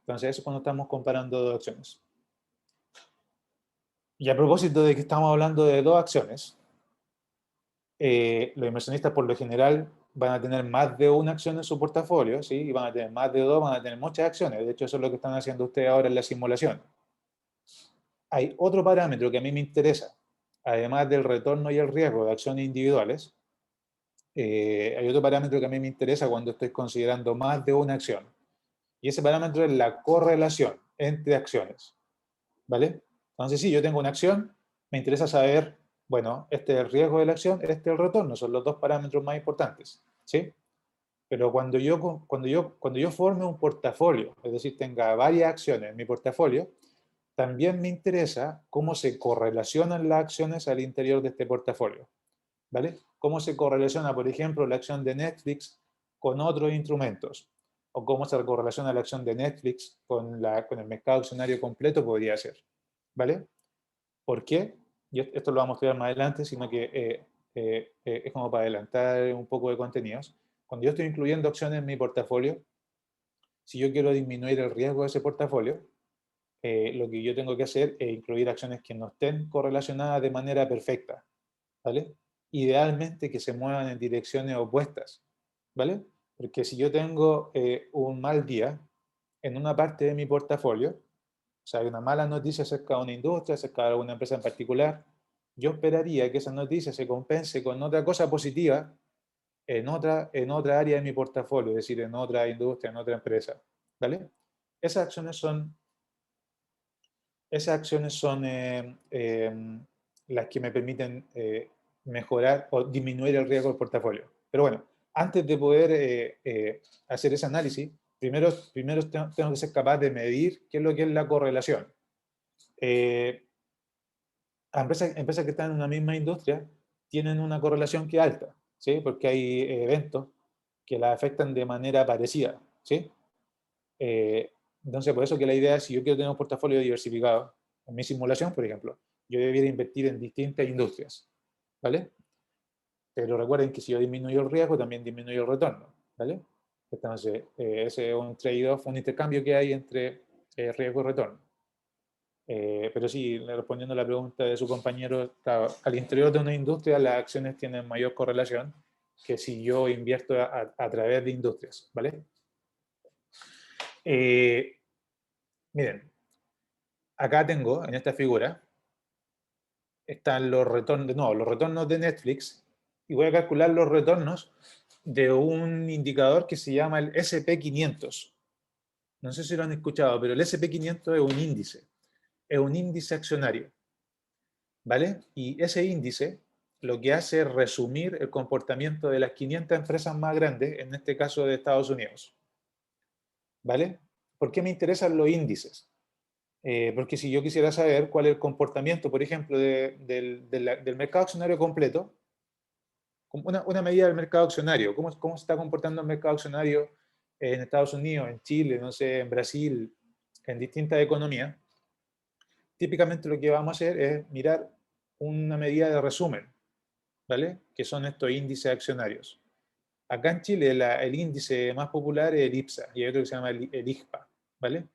Entonces eso es cuando estamos comparando dos acciones. Y a propósito de que estamos hablando de dos acciones, los inversionistas por lo general van a tener más de una acción en su portafolio, ¿sí? Y van a tener más de dos, van a tener muchas acciones. De hecho, eso es lo que están haciendo ustedes ahora en la simulación. Hay otro parámetro que a mí me interesa, además del retorno y el riesgo de acciones individuales, hay otro parámetro que a mí me interesa cuando estoy considerando más de una acción. Y ese parámetro es la correlación entre acciones. ¿Vale? Entonces, si yo tengo una acción, me interesa saber, bueno, este es el riesgo de la acción, este es el retorno, son los dos parámetros más importantes. ¿Sí? Pero cuando yo forme un portafolio, es decir, tenga varias acciones en mi portafolio, también me interesa cómo se correlacionan las acciones al interior de este portafolio. ¿Vale? Cómo se correlaciona, por ejemplo, la acción de Netflix con otros instrumentos. O cómo se correlaciona la acción de Netflix con el mercado accionario completo, podría ser. ¿Vale? ¿Por qué? Y esto lo vamos a estudiar más adelante, sino que es como para adelantar un poco de contenidos. Cuando yo estoy incluyendo acciones en mi portafolio, si yo quiero disminuir el riesgo de ese portafolio, lo que yo tengo que hacer es incluir acciones que no estén correlacionadas de manera perfecta, ¿vale? Idealmente que se muevan en direcciones opuestas, ¿vale? Porque si yo tengo un mal día en una parte de mi portafolio, o sea, hay una mala noticia acerca de una industria, acerca de alguna empresa en particular, yo esperaría que esa noticia se compense con otra cosa positiva en otra área de mi portafolio, es decir, en otra industria, en otra empresa, ¿vale? Esas acciones son las que me permiten mejorar o disminuir el riesgo del portafolio. Pero bueno, antes de poder hacer ese análisis, primero tengo que ser capaz de medir qué es lo que es la correlación. Empresas que están en una misma industria tienen una correlación que es alta, ¿sí? Porque hay eventos que la afectan de manera parecida, ¿sí? Entonces, por eso que la idea es, si yo quiero tener un portafolio diversificado, en mi simulación, por ejemplo, yo debería invertir en distintas industrias, ¿vale? Pero recuerden que si yo disminuyo el riesgo, también disminuyo el retorno, ¿vale? Entonces, ese es un trade-off, un intercambio que hay entre riesgo y retorno. Pero sí, respondiendo a la pregunta de su compañero, claro, al interior de una industria las acciones tienen mayor correlación que si yo invierto a través de industrias, ¿vale? Miren, acá tengo, en esta figura, están los retornos de Netflix y voy a calcular los retornos de un indicador que se llama el SP500. No sé si lo han escuchado, pero el SP500 es un índice accionario, ¿vale? Y ese índice lo que hace es resumir el comportamiento de las 500 empresas más grandes, en este caso de Estados Unidos, ¿vale? ¿Por qué me interesan los índices? Porque si yo quisiera saber cuál es el comportamiento, por ejemplo, del mercado accionario completo, una medida del mercado accionario, cómo se está comportando el mercado accionario en Estados Unidos, en Chile, no sé, en Brasil, en distintas economías, típicamente lo que vamos a hacer es mirar una medida de resumen, ¿vale? Que son estos índices accionarios. Acá en Chile el índice más popular es el IPSA y hay otro que se llama el IGPA, ¿vale?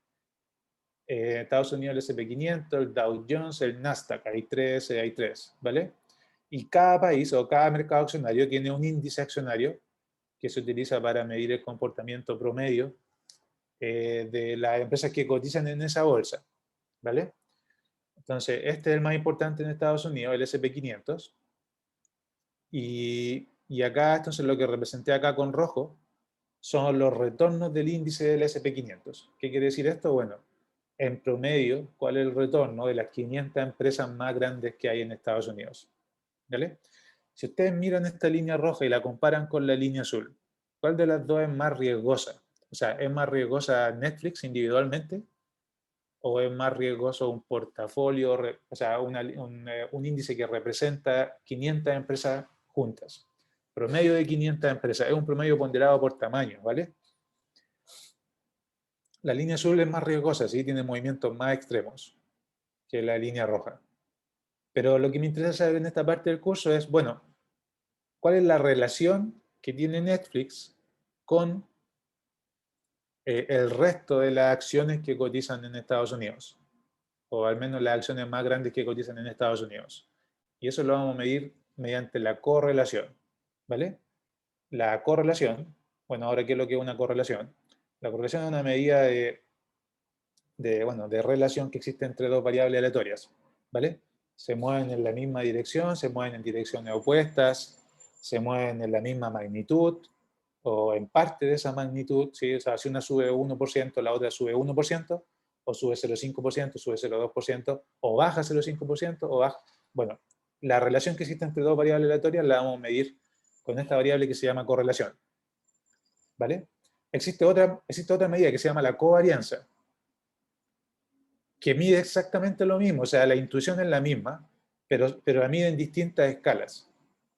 Estados Unidos el SP500, el Dow Jones, el Nasdaq, hay tres, ¿vale? Y cada país o cada mercado accionario tiene un índice accionario que se utiliza para medir el comportamiento promedio de las empresas que cotizan en esa bolsa, ¿vale? Entonces, este es el más importante en Estados Unidos, el SP500. Y acá, entonces, lo que representé acá con rojo son los retornos del índice del SP500. ¿Qué quiere decir esto? Bueno, en promedio, ¿cuál es el retorno de las 500 empresas más grandes que hay en Estados Unidos? ¿Vale? Si ustedes miran esta línea roja y la comparan con la línea azul, ¿cuál de las dos es más riesgosa? O sea, ¿es más riesgosa Netflix individualmente? ¿O es más riesgoso un portafolio, o sea, un índice que representa 500 empresas juntas? Promedio de 500 empresas, es un promedio ponderado por tamaño, ¿vale? La línea azul es más riesgosa, sí, tiene movimientos más extremos que la línea roja. Pero lo que me interesa saber en esta parte del curso es, bueno, ¿cuál es la relación que tiene Netflix con el resto de las acciones que cotizan en Estados Unidos? O al menos las acciones más grandes que cotizan en Estados Unidos. Y eso lo vamos a medir mediante la correlación, ¿vale? La correlación, bueno, ahora, ¿qué es lo que es una correlación? La correlación es una medida de relación que existe entre dos variables aleatorias, ¿vale? Se mueven en la misma dirección, se mueven en direcciones opuestas, se mueven en la misma magnitud, o en parte de esa magnitud, ¿sí? O sea, si una sube 1%, la otra sube 1%, o sube 0,5%, sube 0,2%, o baja 0,5%, o baja... Bueno, la relación que existe entre dos variables aleatorias la vamos a medir con esta variable que se llama correlación, ¿vale? Existe otra medida que se llama la covarianza, que mide exactamente lo mismo, o sea, la intuición es la misma, pero la mide en distintas escalas.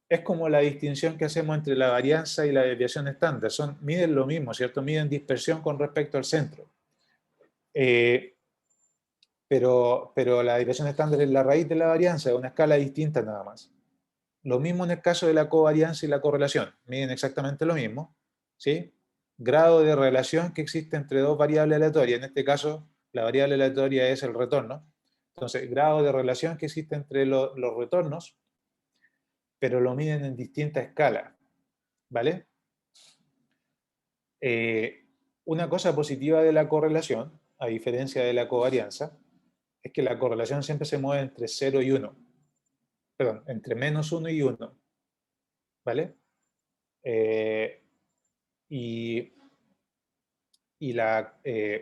Es como la distinción que hacemos entre la varianza y la desviación estándar. Miden lo mismo, ¿cierto? Miden dispersión con respecto al centro. Pero la desviación estándar es la raíz de la varianza, es una escala distinta nada más. Lo mismo en el caso de la covarianza y la correlación. Miden exactamente lo mismo, ¿sí? Grado de relación que existe entre dos variables aleatorias. En este caso, la variable aleatoria es el retorno. Entonces, grado de relación que existe entre los retornos, pero lo miden en distinta escala, ¿vale? Una cosa positiva de la correlación, a diferencia de la covarianza, es que la correlación siempre se mueve entre 0 y 1. Perdón, entre -1 y 1, ¿vale? Y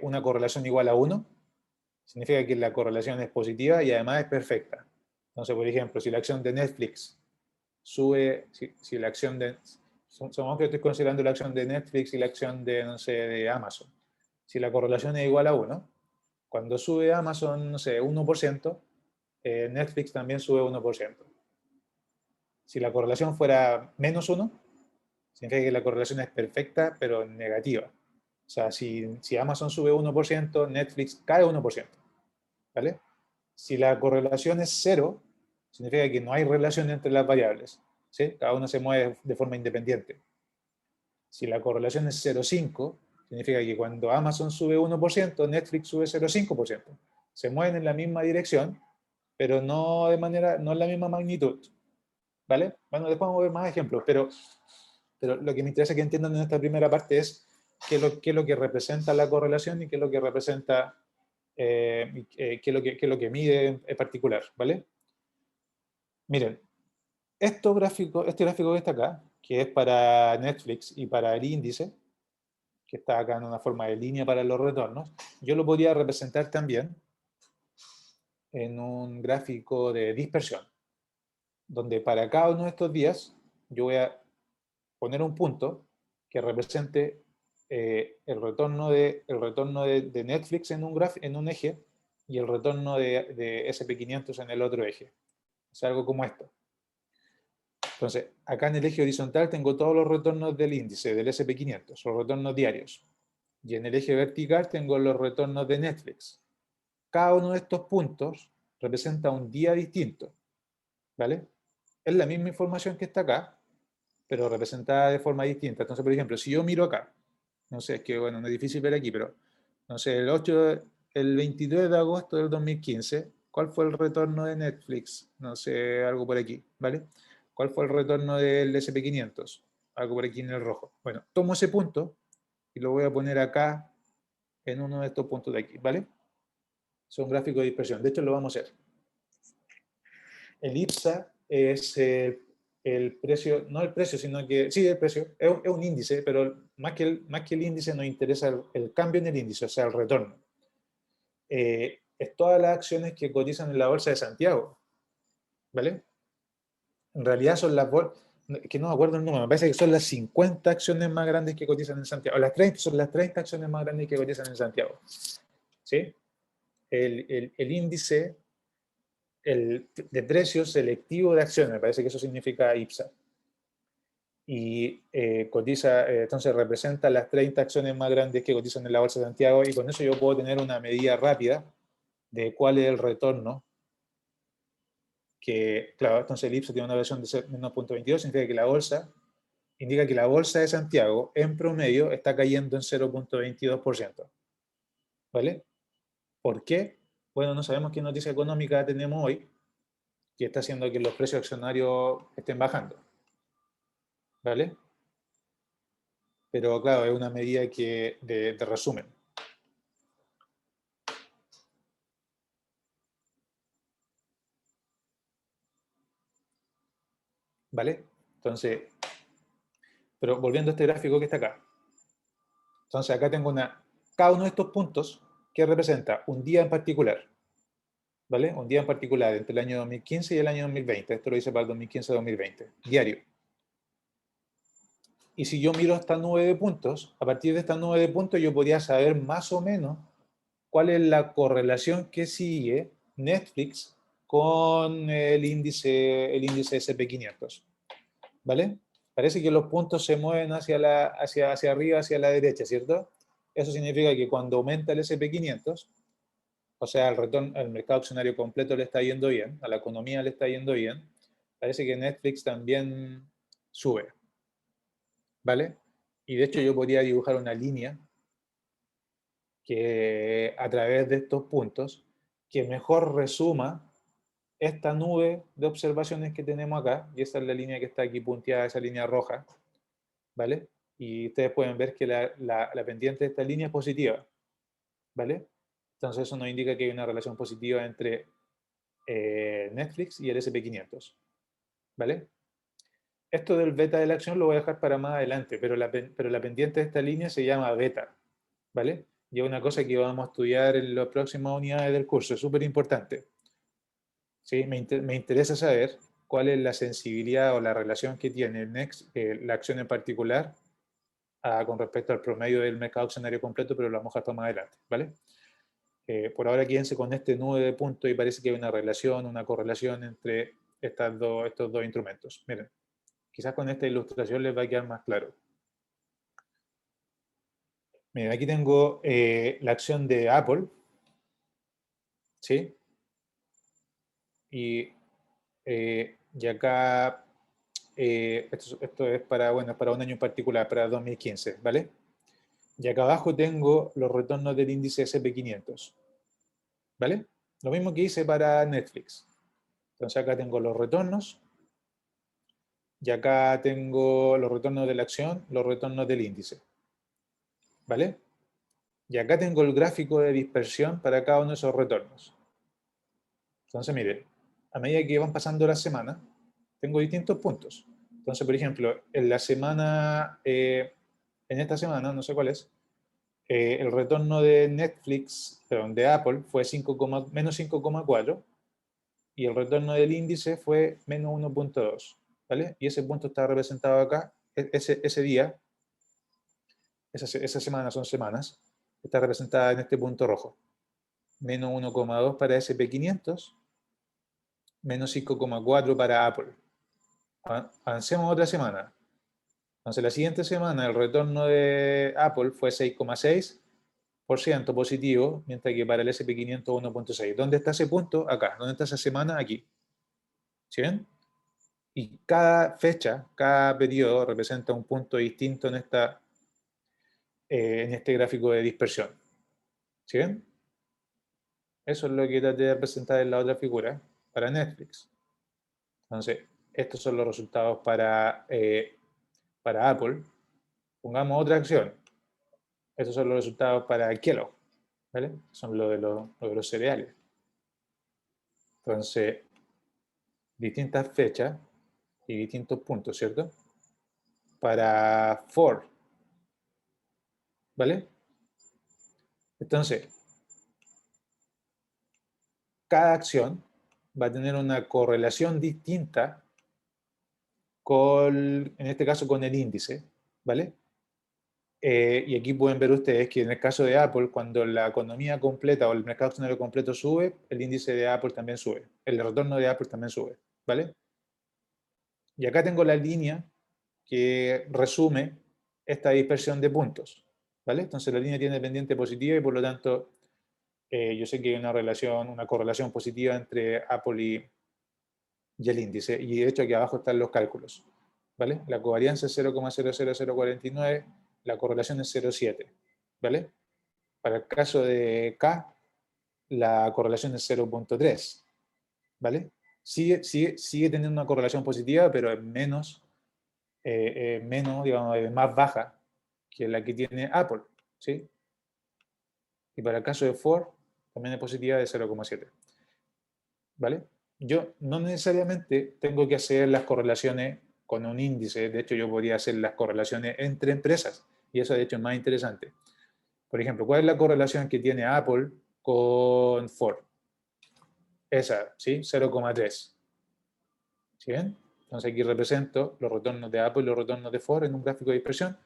una correlación igual a 1 significa que la correlación es positiva y además es perfecta. Entonces, por ejemplo, si la acción de Netflix sube, si la acción de... Supongamos que estoy considerando la acción de Netflix y la acción de, no sé, de Amazon. Si la correlación es igual a 1, cuando sube Amazon, no sé, 1%, Netflix también sube 1%. Si la correlación fuera -1, significa que la correlación es perfecta, pero negativa. O sea, si Amazon sube 1%, Netflix cae 1%. ¿Vale? Si la correlación es 0, significa que no hay relación entre las variables. ¿Sí? Cada uno se mueve de forma independiente. Si la correlación es 0,5, significa que cuando Amazon sube 1%, Netflix sube 0,5%. Se mueven en la misma dirección, pero no en la misma magnitud. ¿Vale? Bueno, después vamos a ver más ejemplos, pero lo que me interesa que entiendan en esta primera parte es qué es lo que representa la correlación y qué es lo que representa, qué es lo que mide en particular, ¿vale? Miren, este gráfico que está acá, que es para Netflix y para el índice, que está acá en una forma de línea para los retornos, yo lo podría representar también en un gráfico de dispersión, donde para cada uno de estos días yo voy a poner un punto que represente el retorno de Netflix en un eje y el retorno de SP500 en el otro eje. O sea, algo como esto. Entonces, acá en el eje horizontal tengo todos los retornos del índice, del SP500, los retornos diarios. Y en el eje vertical tengo los retornos de Netflix. Cada uno de estos puntos representa un día distinto, ¿vale? Es la misma información que está acá, pero representada de forma distinta. Entonces, por ejemplo, si yo miro acá, no sé, es que bueno, no es difícil ver aquí, pero no sé, el 23 de agosto del 2015, ¿cuál fue el retorno de Netflix? No sé, algo por aquí, ¿vale? ¿Cuál fue el retorno del SP500? Algo por aquí en el rojo. Bueno, tomo ese punto y lo voy a poner acá en uno de estos puntos de aquí, ¿vale? Son gráficos de dispersión. De hecho, lo vamos a hacer. El IPSA es el precio, no el precio, sino que, sí, el precio, es un índice, pero más que el índice nos interesa el cambio en el índice, o sea, el retorno. Es todas las acciones que cotizan en la Bolsa de Santiago, ¿vale? En realidad son las bolsas, que no me acuerdo el número, me parece que son las 50 acciones más grandes que cotizan en Santiago, son las 30 acciones más grandes que cotizan en Santiago, ¿sí? El índice de precio selectivo de acciones, me parece que eso significa IPSA. Y cotiza, entonces representa las 30 acciones más grandes que cotizan en la Bolsa de Santiago y con eso yo puedo tener una medida rápida de cuál es el retorno que, claro, entonces el IPSA tiene una versión de 1.22, significa que la bolsa, indica que la Bolsa de Santiago en promedio está cayendo en 0.22%, ¿vale? ¿Por qué? Bueno, no sabemos qué noticia económica tenemos hoy que está haciendo que los precios accionarios estén bajando, ¿vale? Pero claro, es una medida que de resumen. ¿Vale? Entonces, pero volviendo a este gráfico que está acá. Entonces, acá tengo cada uno de estos puntos que representa un día en particular. ¿Vale? Un día en particular entre el año 2015 y el año 2020. Esto lo hice para el 2015-2020. Diario. Y si yo miro esta nube de puntos, a partir de esta nube de puntos yo podría saber más o menos cuál es la correlación que sigue Netflix con el índice SP500. ¿Vale? Parece que los puntos se mueven hacia arriba, hacia la derecha, ¿cierto? Eso significa que cuando aumenta el SP500, o sea, el retorno al mercado accionario completo le está yendo bien, a la economía le está yendo bien, parece que Netflix también sube, ¿vale? Y de hecho yo podría dibujar una línea que a través de estos puntos que mejor resuma esta nube de observaciones que tenemos acá, y esa es la línea que está aquí punteada, esa línea roja, ¿vale? Y ustedes pueden ver que la pendiente de esta línea es positiva, ¿vale? Entonces eso nos indica que hay una relación positiva entre Netflix y el SP500, ¿vale? Esto del beta de la acción lo voy a dejar para más adelante, pero la pendiente de esta línea se llama beta, ¿vale? Y es una cosa que vamos a estudiar en las próximas unidades del curso, es súper importante. ¿Sí? Me interesa saber cuál es la sensibilidad o la relación que tiene la acción en particular con respecto al promedio del mercado accionario completo, pero lo vamos a dejar más adelante, ¿vale? Por ahora quédense con este nube de puntos y parece que hay una relación, una correlación entre estos dos instrumentos. Miren, quizás con esta ilustración les va a quedar más claro. Miren, aquí tengo la acción de Apple, ¿sí? Y acá, esto es para un año en particular, para 2015, ¿vale? Y acá abajo tengo los retornos del índice SP500, ¿vale? Lo mismo que hice para Netflix. Entonces acá tengo los retornos, y acá tengo los retornos de la acción, los retornos del índice, ¿vale? Y acá tengo el gráfico de dispersión para cada uno de esos retornos. Entonces, mire, a medida que van pasando las semanas, tengo distintos puntos. Entonces, por ejemplo, en esta semana, no sé cuál es, el retorno de Netflix, perdón, de Apple fue menos 5,4 y el retorno del índice fue menos 1,2, ¿vale? Y ese punto está representado acá, ese día, esa semana son semanas, está representada en este punto rojo. Menos 1,2 para SP500, menos 5,4 para Apple. Avancemos otra semana. Entonces, la siguiente semana el retorno de Apple fue 6,6% positivo, mientras que para el SP500 1,6. ¿Dónde está ese punto? Acá. ¿Dónde está esa semana? Aquí. ¿Sí ven? Y cada fecha, cada periodo representa un punto distinto en este gráfico de dispersión. ¿Sí ven? Eso es lo que traté de representar en la otra figura para Netflix. Entonces, estos son los resultados para Apple. Pongamos otra acción. Estos son los resultados para Kellogg. ¿Vale? Son lo de los cereales. Entonces, distintas fechas y distintos puntos, ¿cierto? Para Ford. ¿Vale? Entonces, cada acción va a tener una correlación distinta en este caso con el índice, ¿vale? Y aquí pueden ver ustedes que en el caso de Apple, cuando la economía completa o el mercado accionario completo sube, el índice de Apple también sube, el retorno de Apple también sube, ¿vale? Y acá tengo la línea que resume esta dispersión de puntos, ¿vale? Entonces la línea tiene pendiente positiva y por lo tanto yo sé que hay una correlación positiva entre Apple y el índice. Y de hecho aquí abajo están los cálculos, ¿vale? La covarianza es 0,00049, la correlación es 0,7, ¿vale? Para el caso de K, la correlación es 0,3, ¿vale? Sigue teniendo una correlación positiva, pero es menos, digamos, más baja que la que tiene Apple, ¿sí? Y para el caso de Ford, también es positiva de 0,7, ¿vale? Yo no necesariamente tengo que hacer las correlaciones con un índice, de hecho yo podría hacer las correlaciones entre empresas, y eso de hecho es más interesante. Por ejemplo, ¿cuál es la correlación que tiene Apple con Ford? Esa, ¿sí? 0,3. ¿Sí ven? Entonces aquí represento los retornos de Apple y los retornos de Ford en un gráfico de dispersión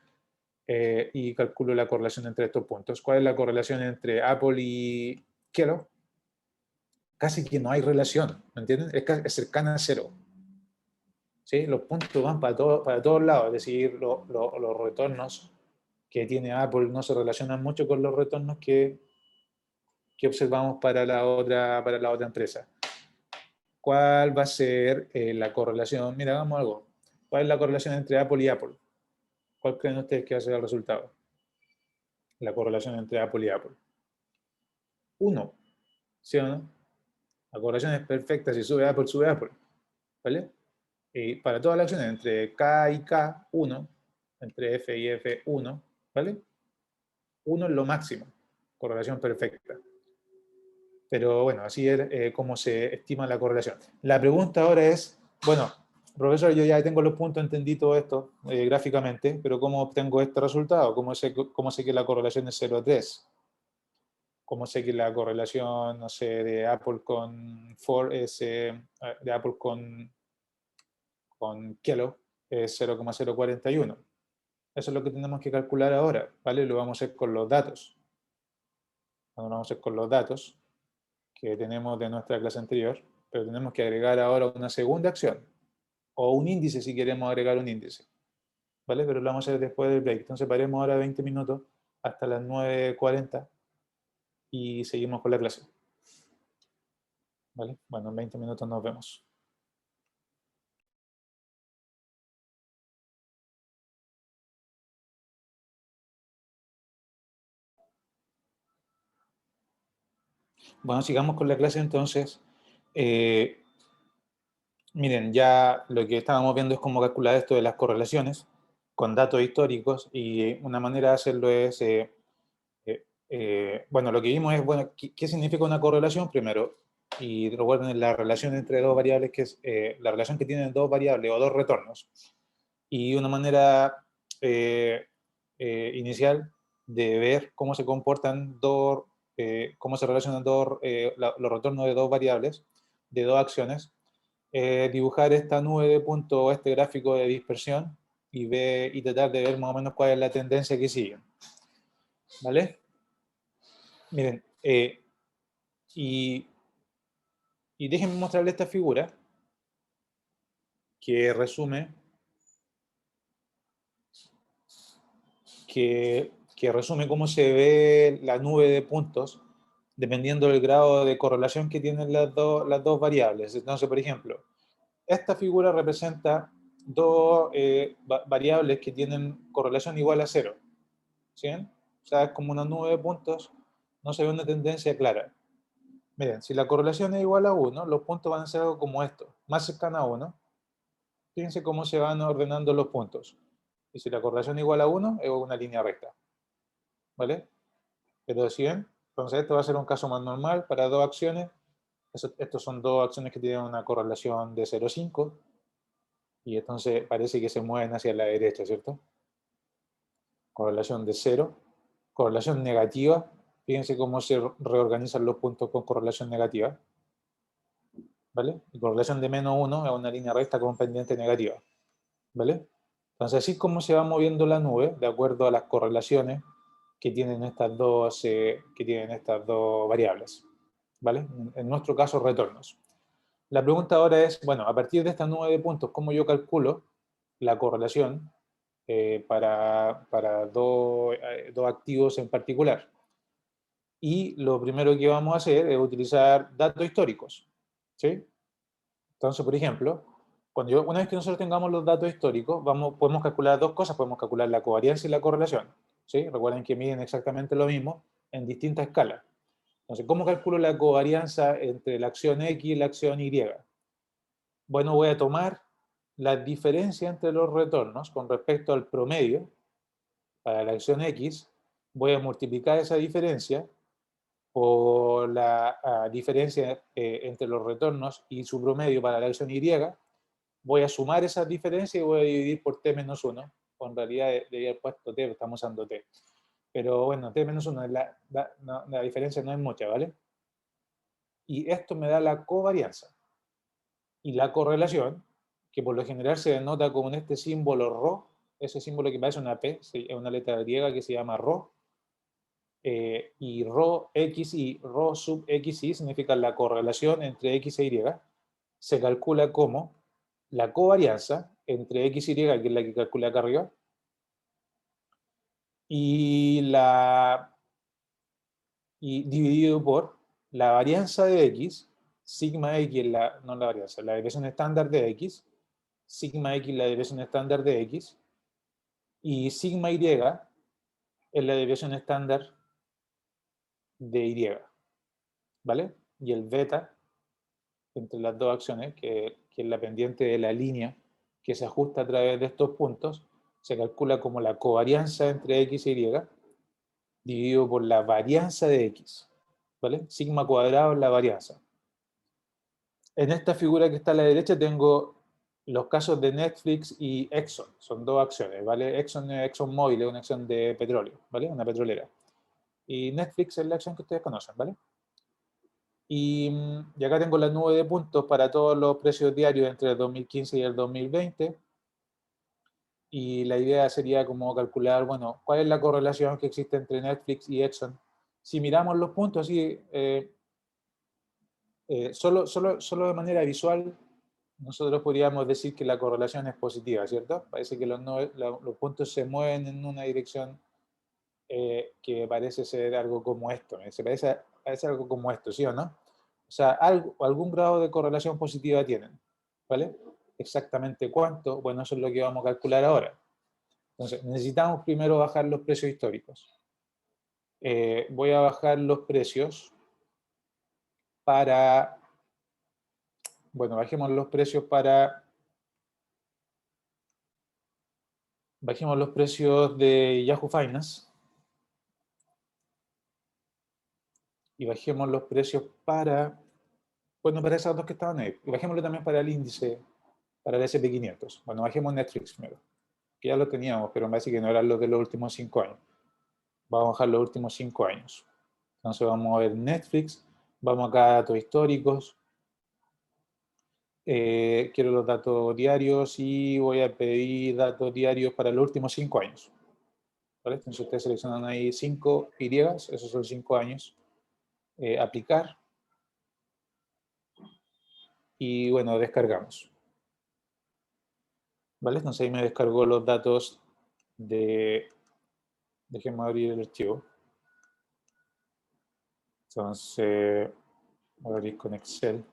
y calculo la correlación entre estos puntos. ¿Cuál es la correlación entre Apple y Kellogg? Casi que no hay relación, ¿me entienden? Es cercana a cero. ¿Sí? Los puntos van para todos lados, es decir, los retornos que tiene Apple no se relacionan mucho con los retornos que observamos para la otra empresa. ¿Cuál va a ser la correlación? Mira, hagamos algo. ¿Cuál es la correlación entre Apple y Apple? ¿Cuál creen ustedes que va a ser el resultado? La correlación entre Apple y Apple. 1, ¿sí o no? La correlación es perfecta, si sube Apple, sube Apple. ¿Vale? Y para todas las acciones entre K y K, 1, entre F y F, 1, ¿vale? 1 es lo máximo, correlación perfecta. Pero bueno, así es como se estima la correlación. La pregunta ahora es, bueno, profesor, yo ya tengo los puntos, entendí todo esto gráficamente, pero ¿cómo obtengo este resultado? ¿Cómo sé que la correlación es 0,3? ¿Cómo sé que la correlación, no sé, de Apple con Ford es, de Apple con Kellogg es 0,041? Eso es lo que tenemos que calcular ahora, ¿vale? Lo vamos a hacer con los datos. Lo vamos a hacer con los datos que tenemos de nuestra clase anterior, pero tenemos que agregar ahora una segunda acción, o un índice si queremos agregar un índice, ¿vale? Pero lo vamos a hacer después del break. Entonces paremos ahora 20 minutos hasta las 9:40 y seguimos con la clase, ¿vale? Bueno, en 20 minutos nos vemos. Bueno, sigamos con la clase entonces. Miren, ya lo que estábamos viendo es cómo calcular esto de las correlaciones con datos históricos y una manera de hacerlo es, bueno, lo que vimos es, bueno, ¿qué significa una correlación? Primero, y recuerden la relación entre dos variables, que es la relación que tienen dos variables o dos retornos. Y una manera inicial de ver cómo se comportan cómo se relacionan los retornos de dos variables, de dos acciones, dibujar esta nube de puntos, este gráfico de dispersión y tratar de ver más o menos cuál es la tendencia que siguen. ¿Vale? Miren, y déjenme mostrarles esta figura que resume cómo se ve la nube de puntos dependiendo del grado de correlación que tienen las dos variables. Entonces, por ejemplo, esta figura representa dos variables que tienen correlación igual a 0. ¿Sí? O sea, es como una nube de puntos, no se ve una tendencia clara. Miren, si la correlación es igual a 1, los puntos van a ser algo como esto, más cercano a 1. Fíjense cómo se van ordenando los puntos. Y si la correlación es igual a 1, es una línea recta. ¿Vale? Pero si ven, entonces esto va a ser un caso más normal para dos acciones. Estos son dos acciones que tienen una correlación de 0,5. Y entonces parece que se mueven hacia la derecha, ¿cierto? Correlación de 0. Correlación negativa. Fíjense cómo se reorganizan los puntos con correlación negativa. ¿Vale? Y correlación de -1 es una línea recta con pendiente negativa. ¿Vale? Entonces así es como se va moviendo la nube de acuerdo a las correlaciones que tienen estas dos variables. ¿Vale? En nuestro caso, retornos. La pregunta ahora es, bueno, a partir de esta nube de puntos, ¿cómo yo calculo la correlación para dos activos en particular? Y lo primero que vamos a hacer es utilizar datos históricos. ¿Sí? Entonces, por ejemplo, una vez que nosotros tengamos los datos históricos, podemos calcular dos cosas. Podemos calcular la covarianza y la correlación. ¿Sí? Recuerden que miden exactamente lo mismo en distintas escalas. Entonces, ¿cómo calculo la covarianza entre la acción X y la acción Y? Bueno, voy a tomar la diferencia entre los retornos con respecto al promedio para la acción X. Voy a multiplicar esa diferencia por la diferencia entre los retornos y su promedio para la acción Y. Voy a sumar esas diferencias y voy a dividir por T menos 1. En realidad debería haber puesto T, estamos usando T. Pero bueno, T menos 1, la diferencia no es mucha, ¿vale? Y esto me da la covarianza. Y la correlación, que por lo general se denota con este símbolo ρ, ese símbolo que parece una P, es una letra griega que se llama ρ, y ρ sub xy significa la correlación entre x e y, se calcula como la covarianza entre x y, que es la que calcula acá arriba, y dividido por la varianza de x, sigma x, no la varianza, la desviación estándar de x, sigma x la desviación estándar de x, y sigma y es la desviación estándar de y, ¿vale? Y el beta, entre las dos acciones, que es la pendiente de la línea que se ajusta a través de estos puntos, se calcula como la covarianza entre x e y, dividido por la varianza de x, ¿vale? Sigma cuadrado es la varianza. En esta figura que está a la derecha tengo los casos de Netflix y Exxon. Son dos acciones, ¿vale? Exxon es ExxonMobil, es una acción de petróleo, ¿vale? Una petrolera. Y Netflix es la acción que ustedes conocen, ¿vale? Y acá tengo la nube de puntos para todos los precios diarios entre el 2015 y el 2020. Y la idea sería como calcular, bueno, cuál es la correlación que existe entre Netflix y Exxon. Si miramos los puntos así, solo de manera visual, nosotros podríamos decir que la correlación es positiva, ¿cierto? Parece que los puntos se mueven en una dirección que parece ser algo como esto. Parece algo como esto, ¿sí o no? O sea, algún grado de correlación positiva tienen, ¿vale? Exactamente cuánto, bueno, eso es lo que vamos a calcular ahora. Entonces, necesitamos primero bajar los precios históricos. Voy a bajar los precios para... Bueno, bajemos los precios para... Bajemos los precios de Yahoo Finance. Y bajemos los precios para... Bueno, para esas dos que estaban ahí. Y bajémoslo también para el índice, para el S&P 500. Bueno, bajemos Netflix primero. Que ya lo teníamos, pero me parece que no eran los de los últimos 5 años. Vamos a bajar los últimos 5 años. Entonces vamos a ver Netflix. Vamos acá a datos históricos. Quiero los datos diarios y voy a pedir datos diarios para los últimos 5 años. ¿Vale? Entonces ustedes seleccionan ahí 5 Y, esos son 5 años. Aplicar. Y bueno, descargamos. ¿Vale? Entonces ahí me descargó los datos de... Déjenme abrir el archivo. Entonces, voy a abrir con Excel.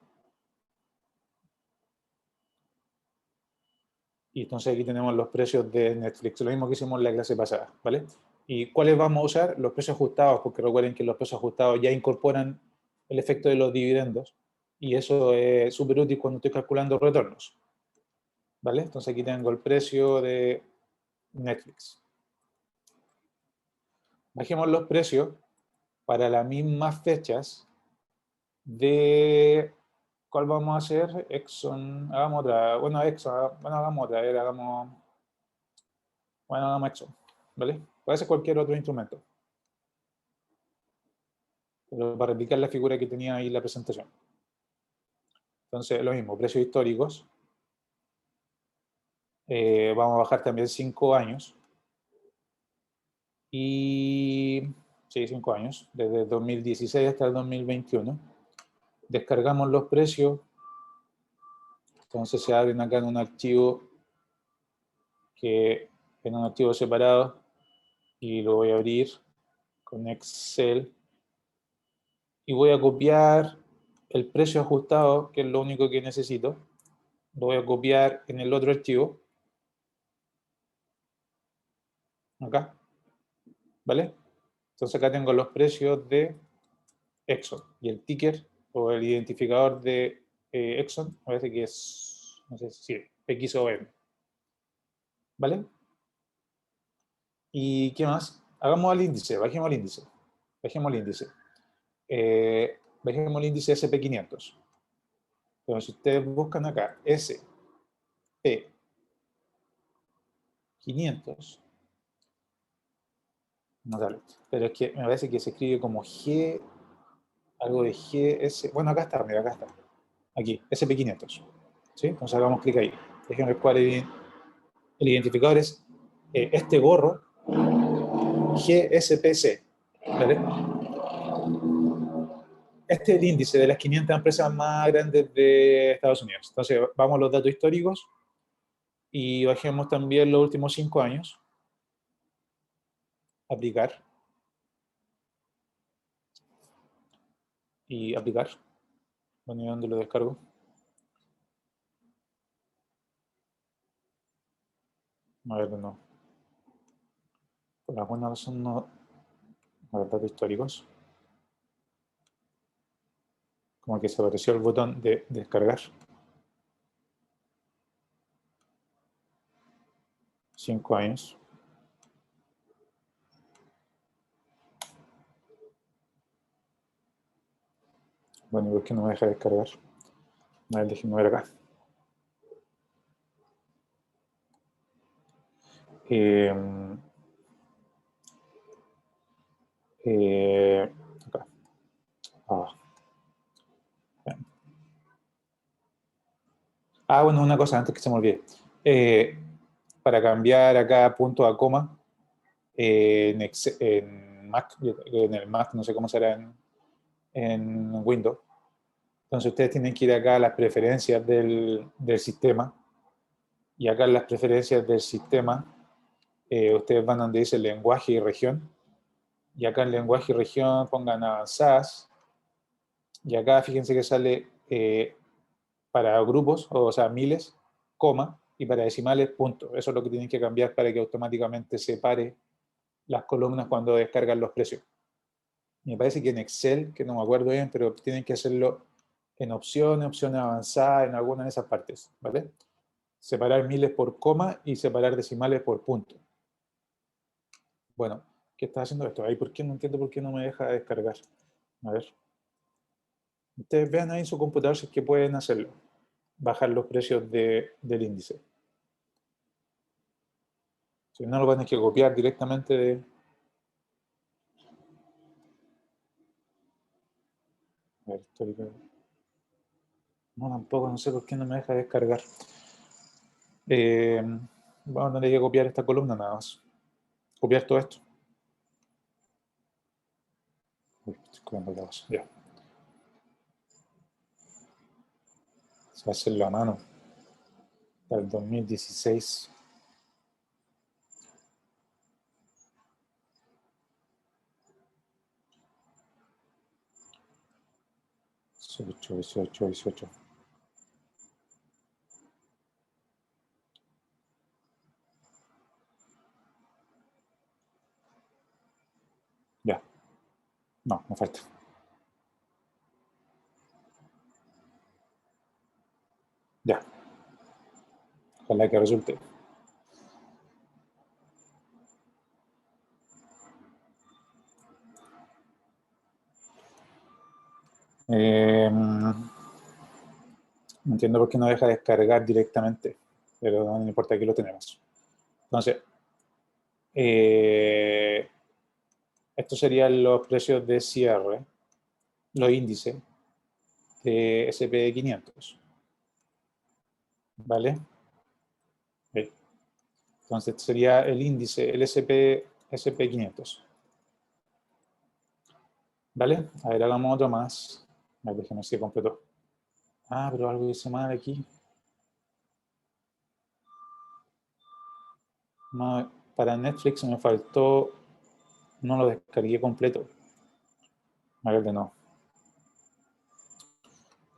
Y entonces aquí tenemos los precios de Netflix, lo mismo que hicimos en la clase pasada, ¿vale? ¿Y cuáles vamos a usar? Los precios ajustados, porque recuerden que los precios ajustados ya incorporan el efecto de los dividendos, y eso es súper útil cuando estoy calculando retornos, ¿vale? Entonces aquí tengo el precio de Netflix. Bajemos los precios para las mismas fechas de... ¿Cuál vamos a hacer? Exxon, hagamos otra. Bueno, Exxon, bueno, hagamos otra. A ver, hagamos... Bueno, hagamos Exxon, ¿vale? Puede ser cualquier otro instrumento. Pero para replicar la figura que tenía ahí en la presentación. Entonces, lo mismo, precios históricos. Vamos a bajar también 5 años. Y... Sí, 5 años, desde el 2016 hasta el 2021. Descargamos los precios. Entonces se abren acá en un archivo separado, y lo voy a abrir con Excel y voy a copiar el precio ajustado, que es lo único que necesito. Lo voy a copiar en el otro archivo, acá, ¿vale? Entonces acá tengo los precios de Exxon y el ticker o el identificador de Exxon, me parece que es, no sé si X o M, ¿vale? ¿Y qué más? Hagamos el índice, bajemos el índice, bajemos el índice. Bajemos el índice SP500. Entonces, si ustedes buscan acá SP500, no sale. Pero es que me parece que se escribe como G, algo de GS. Bueno, acá está, mira, acá está. Aquí, SP500. ¿Sí? Entonces hagamos clic ahí. Déjenme ver cuál es el identificador. Es este gorro GSPC. ¿Vale? Este es el índice de las 500 empresas más grandes de Estados Unidos. Entonces, vamos a los datos históricos y bajemos también los últimos 5 años. Aplicar. Y aplicar. Bueno, ¿y dónde lo descargo? A ver, no. Por alguna razón no. A ver, datos históricos. Como que se apareció el botón de descargar. 5 años. Bueno, ¿y por qué no me deja descargar? A ver, déjenme ver acá. Acá. Ah. Bueno, una cosa antes que se me olvide. Para cambiar acá punto a coma, en Mac, en el Mac, no sé cómo será en Windows. Entonces ustedes tienen que ir acá a las preferencias del sistema, y acá en las preferencias del sistema ustedes van donde dice lenguaje y región, y acá en lenguaje y región pongan avanzadas, y acá fíjense que sale para grupos, o sea, miles, coma, y para decimales, punto. Eso es lo que tienen que cambiar para que automáticamente separe las columnas cuando descargan los precios. Me parece que en Excel, que no me acuerdo bien, pero tienen que hacerlo en opciones avanzadas, en alguna de esas partes, ¿vale? Separar miles por coma y separar decimales por punto. Bueno, ¿qué está haciendo esto? Ahí, ¿por qué? No entiendo por qué no me deja descargar. A ver. Ustedes vean ahí en su computador si es que pueden hacerlo. Bajar los precios del índice. Si no, lo van a tener que copiar directamente de... A ver, histórico. No, tampoco, no sé por qué no me deja descargar. Vamos a tener que copiar esta columna nada más. Copiar todo esto. Uy, estoy copiando la cosa. Ya. Se va a hacerlo a mano. Para el 2016. 18. No, me falta. Ya. Ojalá que resulte. No entiendo por qué no deja descargar directamente, pero no me importa, aquí lo tenemos. Entonces, estos serían los precios de cierre, los índices de SP500. ¿Vale? Okay. Entonces sería el índice, el SP500. ¿Vale? A ver, hagamos otro más. A ver, déjeme ver si completo. Ah, pero algo hice mal aquí. No, para Netflix me faltó, no lo descargué completo. A ver, de nuevo.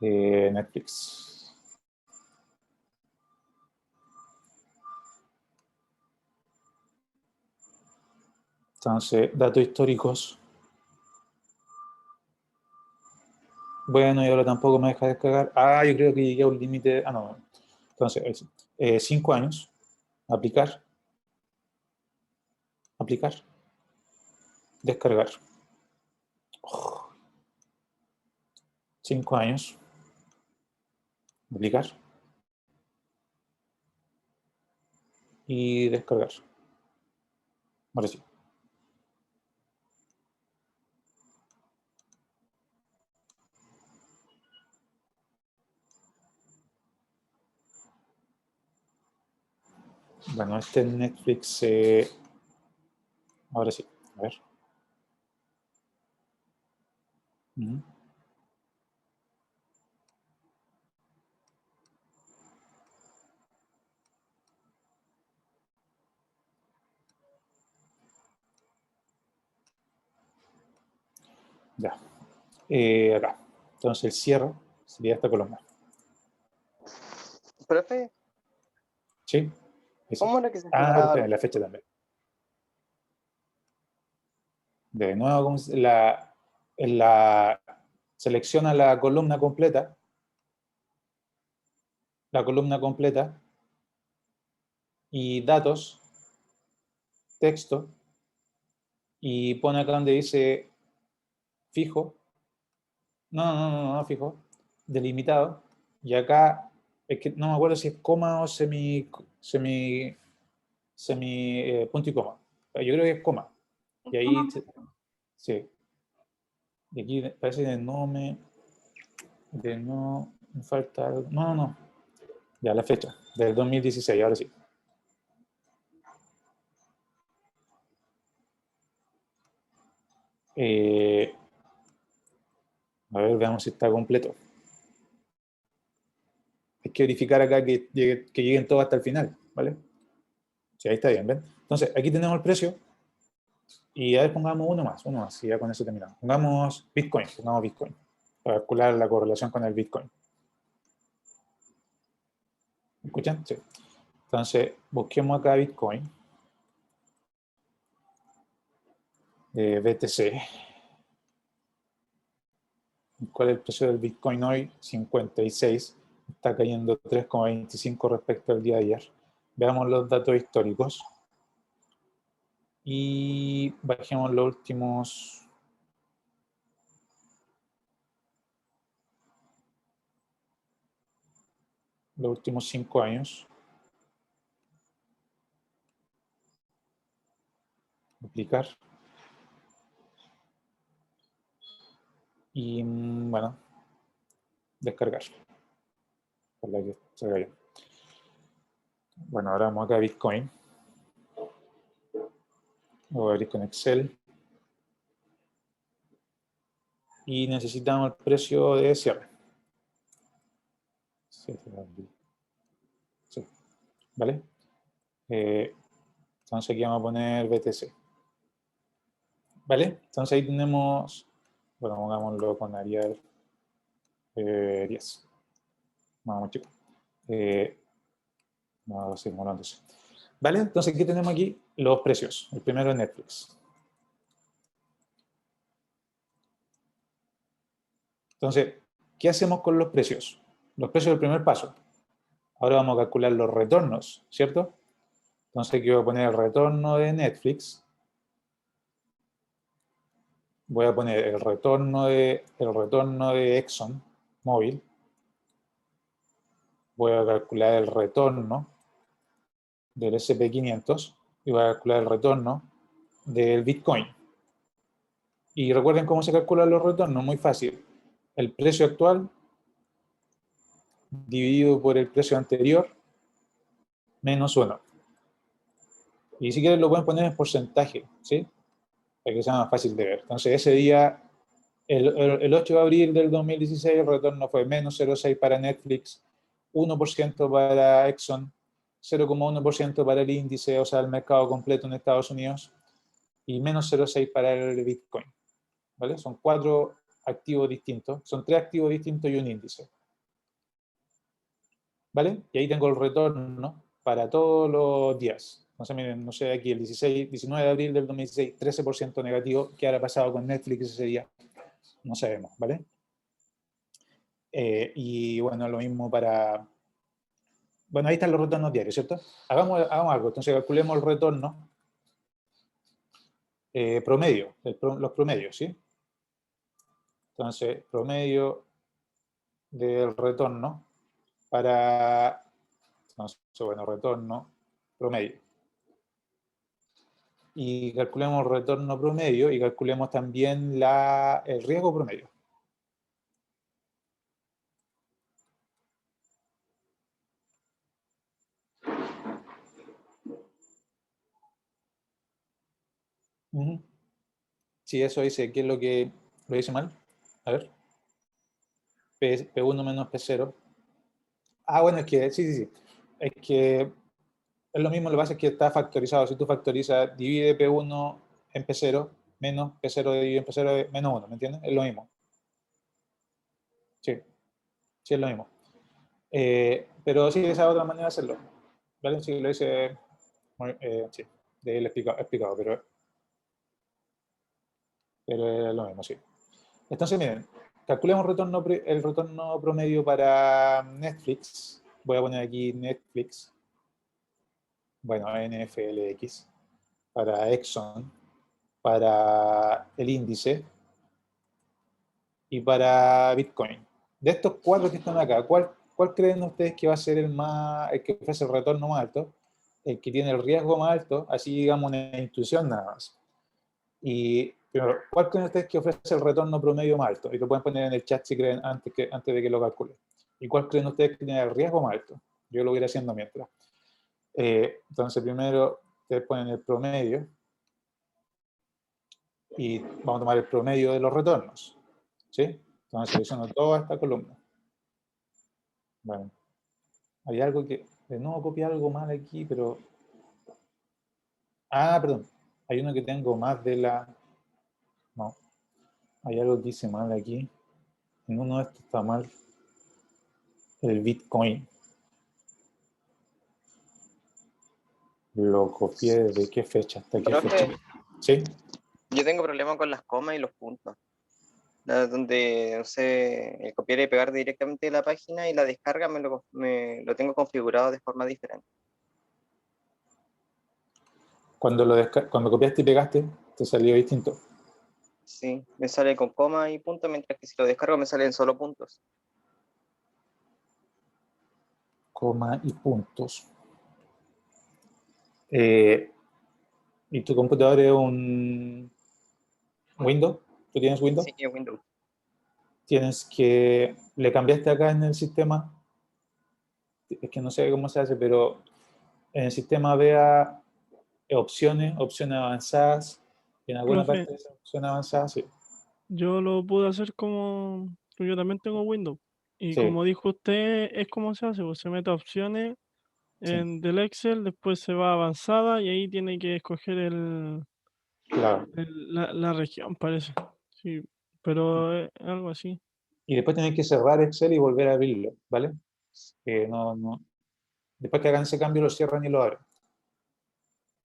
Netflix. Entonces, datos históricos. Bueno, y ahora tampoco me deja descargar. Ah, yo creo que llegué a un límite. Ah, no. Entonces, 5 años. Aplicar. Aplicar. Descargar. 5 años. Aplicar. Y descargar. Ahora sí. Bueno, este Netflix. Ahora sí. A ver. Ya. Acá. Entonces el cierre sería esta columna. Profe, ¿Sí? Eso. ¿cómo era que se Ah, generaba? la fecha también. De nuevo, selecciona la columna completa. La columna completa. Y datos. Texto. Y pone acá donde dice fijo. No, fijo. Delimitado. Y acá, es que no me acuerdo si es coma o punto y coma. Yo creo que es coma. Y ahí, sí. Y aquí parece que me falta algo. No. Ya, la fecha, del 2016, ahora sí. A ver, veamos si está completo. Hay que verificar acá que lleguen todos hasta el final, ¿vale? Sí, ahí está bien, ¿ven? Entonces, aquí tenemos el precio. Y a ver, pongamos uno más, y ya con eso terminamos. Pongamos Bitcoin, para calcular la correlación con el Bitcoin. ¿Me escuchan? Sí. Entonces, busquemos acá Bitcoin. BTC. ¿Cuál es el precio del Bitcoin hoy? 56. Está cayendo 3,25 respecto al día de ayer. Veamos los datos históricos. Y bajemos los últimos 5 años. Aplicar. Y bueno, descargar. Para que salga bien. Bueno, ahora vamos acá a Bitcoin. Voy a abrir con Excel. Y necesitamos el precio de cierre. Sí, ¿vale? Entonces aquí vamos a poner BTC. ¿Vale? Entonces ahí tenemos, bueno, pongámoslo con Arial 10. Vamos, chicos. No, simulándose. ¿Vale? Entonces, ¿qué tenemos aquí? Los precios. El primero es Netflix. Entonces, ¿qué hacemos con los precios? Los precios del primer paso. Ahora vamos a calcular los retornos, ¿cierto? Entonces aquí voy a poner el retorno de Netflix. Voy a poner el retorno de Exxon Mobil. Voy a calcular el retorno del SP500 y voy a calcular el retorno del Bitcoin. Y recuerden cómo se calculan los retornos, muy fácil. El precio actual dividido por el precio anterior menos 1. Y si quieren lo pueden poner en porcentaje, ¿sí? Para que sea más fácil de ver. Entonces ese día, el 8 de abril del 2016, el retorno fue menos 0,6 para Netflix, 1% para Exxon, 0,1% para el índice, o sea, el mercado completo en Estados Unidos, y menos 0,6 para el Bitcoin. ¿Vale? Son 4 activos distintos, son 3 activos distintos y un índice. ¿Vale? Y ahí tengo el retorno para todos los días. Entonces, miren, no sé, aquí el 19 de abril del 2016, 13% negativo. ¿Qué habrá pasado con Netflix ese día? No sabemos, ¿vale? Y bueno, lo mismo para... Bueno, ahí están los retornos diarios, ¿cierto? Hagamos algo. Entonces, calculemos el retorno promedio, los promedios, ¿sí? Entonces, promedio del retorno para... Entonces, bueno, retorno promedio. Y calculemos el retorno promedio y calculemos también el riesgo promedio. Sí, eso dice, ¿qué es lo que lo dice mal? A ver, P1 menos P0. Ah, bueno, es que, sí. Es que es lo mismo, lo que pasa es que está factorizado. Si tú factorizas, divide P1 en P0, menos P0 dividido en P0 menos 1, ¿me entiendes? Es lo mismo. Sí, sí es lo mismo. Pero sí, esa es otra manera de hacerlo. ¿Vale? Sí, lo dice, sí, de él explicado, pero es lo mismo, sí. Entonces, miren, calculemos el retorno promedio para Netflix. Voy a poner aquí Netflix, bueno, NFLX, para Exxon, para el índice y para Bitcoin. De estos 4 que están acá, ¿cuál creen ustedes que va a ser el que ofrece el retorno más alto? El que tiene el riesgo más alto, así digamos una intuición nada más. Y primero, ¿cuál creen ustedes que ofrece el retorno promedio más alto? Y lo pueden poner en el chat si creen antes de que lo calculen. ¿Y cuál creen ustedes que tiene el riesgo más alto? Yo lo voy a ir haciendo mientras. Entonces, primero, ustedes ponen el promedio y vamos a tomar el promedio de los retornos. ¿Sí? Entonces, selecciono toda esta columna. Bueno, hay algo que... No, copié algo mal aquí, pero... Ah, perdón. Hay uno que tengo más de la... No, hay algo que hice mal aquí. En uno de estos está mal. El Bitcoin. Lo copié desde qué fecha hasta qué fecha. Profe, ¿Sí? yo tengo problemas con las comas y los puntos. Donde, no sé, copiar y pegar directamente de la página y la descarga me lo tengo configurado de forma diferente. Cuando copiaste y pegaste, te salió distinto. Sí, me sale con coma y punto, mientras que si lo descargo me salen solo puntos. Coma y puntos. ¿Y tu computador es un Windows? ¿Tú tienes Windows? Sí, es Windows. Tienes que... Le cambiaste acá en el sistema. Es que no sé cómo se hace, pero en el sistema vea opciones avanzadas. Y en alguna Profe, parte de esa opción avanzada, sí. yo lo pude hacer como, yo también tengo Windows. Y Sí, como dijo usted, es como se hace, pues se mete a opciones sí, del Excel, después se va a avanzada y ahí tiene que escoger claro. la región, parece. Sí, pero es algo así. Y después tienes que cerrar Excel y volver a abrirlo, ¿vale? Después que hagan ese cambio, lo cierran y lo abren.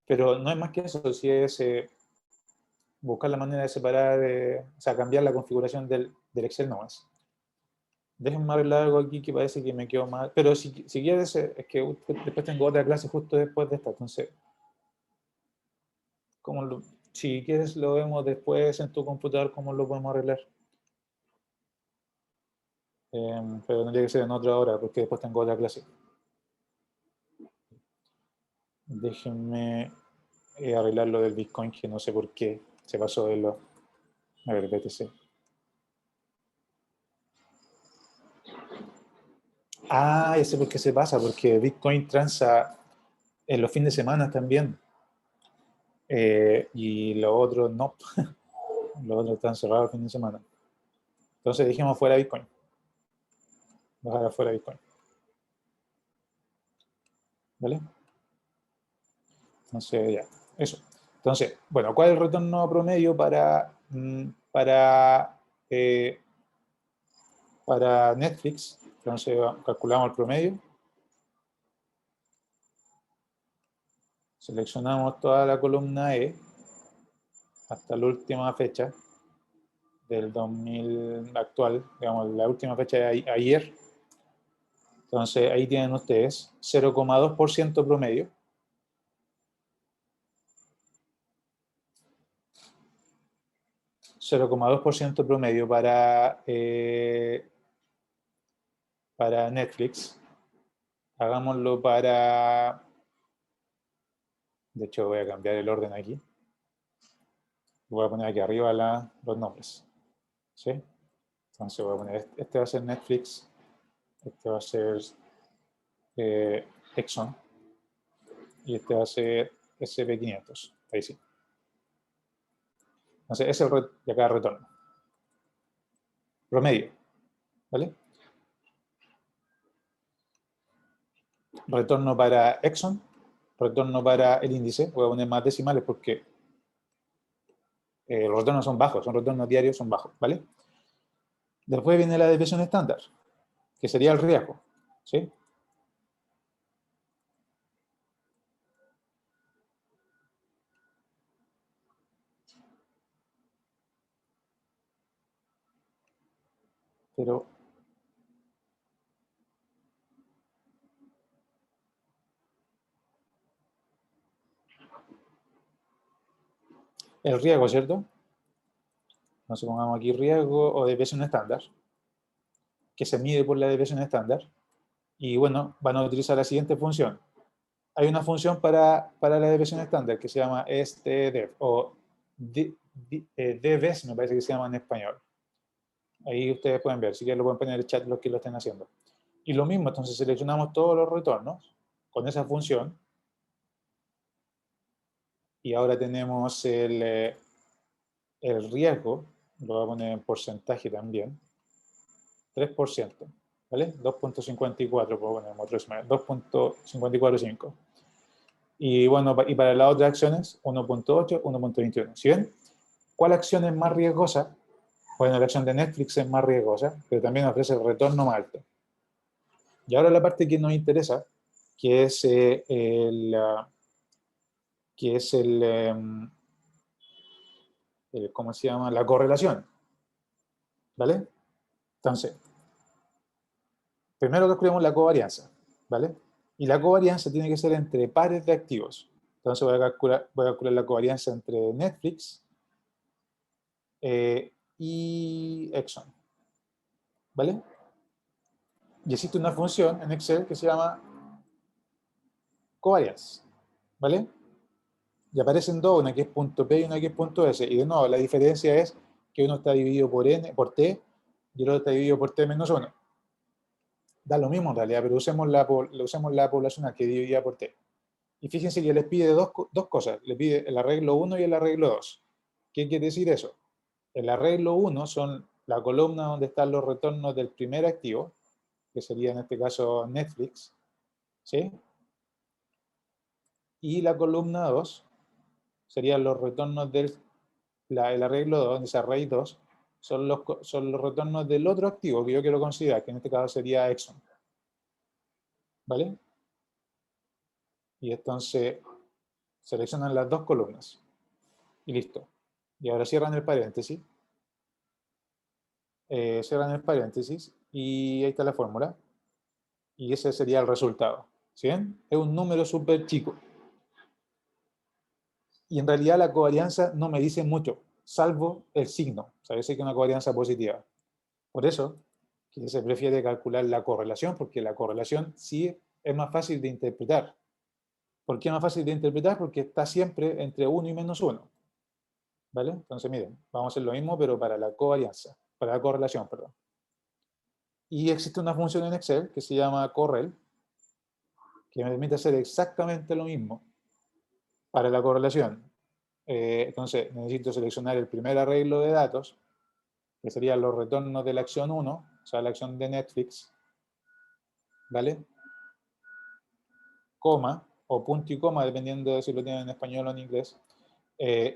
Pero no es más que eso, si es buscar la manera de separar, o sea, cambiar la configuración del Excel nomás. Déjenme arreglar algo aquí que parece que me quedó mal. Pero si quieres, es que después tengo otra clase justo después de esta. Entonces, si quieres lo vemos después en tu computador, cómo lo podemos arreglar. Pero tendría que ser en otra hora, porque después tengo otra clase. Déjenme arreglar lo del Bitcoin, que no sé por qué se pasó de lo... A ver, BTC. Ah, ya sé por qué se pasa, porque Bitcoin transa en los fines de semana también. Y los otros no. Los otros están cerrados el fin de semana. Entonces dijimos fuera Bitcoin. Bajar afuera Bitcoin. ¿Vale? Entonces, ya. Eso. Entonces, bueno, ¿cuál es el retorno promedio para Netflix? Entonces, calculamos el promedio. Seleccionamos toda la columna E hasta la última fecha del 2000 actual, digamos, la última fecha de ayer. Entonces, ahí tienen ustedes 0,2% promedio. .2% promedio para Netflix. Hagámoslo para... De hecho, voy a cambiar el orden aquí. Voy a poner aquí arriba los nombres. ¿Sí? Entonces voy a poner, este va a ser Netflix, este va a ser Exxon, y este va a ser SP500. Ahí sí. Entonces, ese es el de acá retorno. Promedio. ¿Vale? Retorno para Exxon, retorno para el índice. Voy a poner más decimales porque los retornos son bajos, son retornos diarios, son bajos, ¿vale? Después viene la desviación estándar, que sería el riesgo, ¿sí? Pero el riesgo, ¿cierto? Entonces pongamos aquí riesgo o desviación estándar, que se mide por la desviación estándar. Y bueno, van a utilizar la siguiente función. Hay una función para la desviación estándar que se llama stdev o dves, me parece que se llama en español. Ahí ustedes pueden ver, si quieren lo pueden poner en el chat los que lo estén haciendo. Y lo mismo, entonces seleccionamos todos los retornos con esa función. Y ahora tenemos el riesgo, lo voy a poner en porcentaje también, 3%, ¿vale? 2.54, puedo poner otro 2.545. Y bueno, y para las otras acciones, 1.8, 1.21. ¿Sí ven? ¿Cuál acción es más riesgosa? Bueno, la acción de Netflix es más riesgosa, pero también ofrece el retorno más alto. Y ahora la parte que nos interesa, que es ¿cómo se llama? La correlación. ¿Vale? Entonces, primero calculemos la covarianza. ¿Vale? Y la covarianza tiene que ser entre pares de activos. Entonces voy a calcular la covarianza entre Netflix y Exxon. ¿Vale? Y existe una función en Excel que se llama covariance. ¿Vale? Y aparecen dos, una que es .p y una que es .s. Y de nuevo, la diferencia es que uno está dividido por t y el otro está dividido por t menos 1. Da lo mismo en realidad, pero usemos la poblacional que dividida por t. Y fíjense que les pide dos cosas. Les pide el arreglo 1 y el arreglo 2. ¿Qué quiere decir eso? El arreglo 1 son la columna donde están los retornos del primer activo, que sería en este caso Netflix, ¿sí? Y la columna 2 serían los retornos el arreglo 2, ese array 2, son los retornos del otro activo que yo quiero considerar, que en este caso sería Exxon. ¿Vale? Y entonces seleccionan las dos columnas. Y listo. Y ahora cierran el paréntesis. Y ahí está la fórmula. Y ese sería el resultado. ¿Sí ven? Es un número súper chico. Y en realidad la covarianza no me dice mucho, salvo el signo. O sea, yo sé que es una covarianza positiva. Por eso que se prefiere calcular la correlación, porque la correlación sí es más fácil de interpretar. ¿Por qué es más fácil de interpretar? Porque está siempre entre 1 y -1. ¿Vale? Entonces, miren, vamos a hacer lo mismo, pero para la covarianza, para la correlación, perdón. Y existe una función en Excel que se llama correl, que me permite hacer exactamente lo mismo para la correlación. Entonces, necesito seleccionar el primer arreglo de datos, que serían los retornos de la acción 1, o sea, la acción de Netflix, ¿vale? Coma, o punto y coma, dependiendo de si lo tienen en español o en inglés,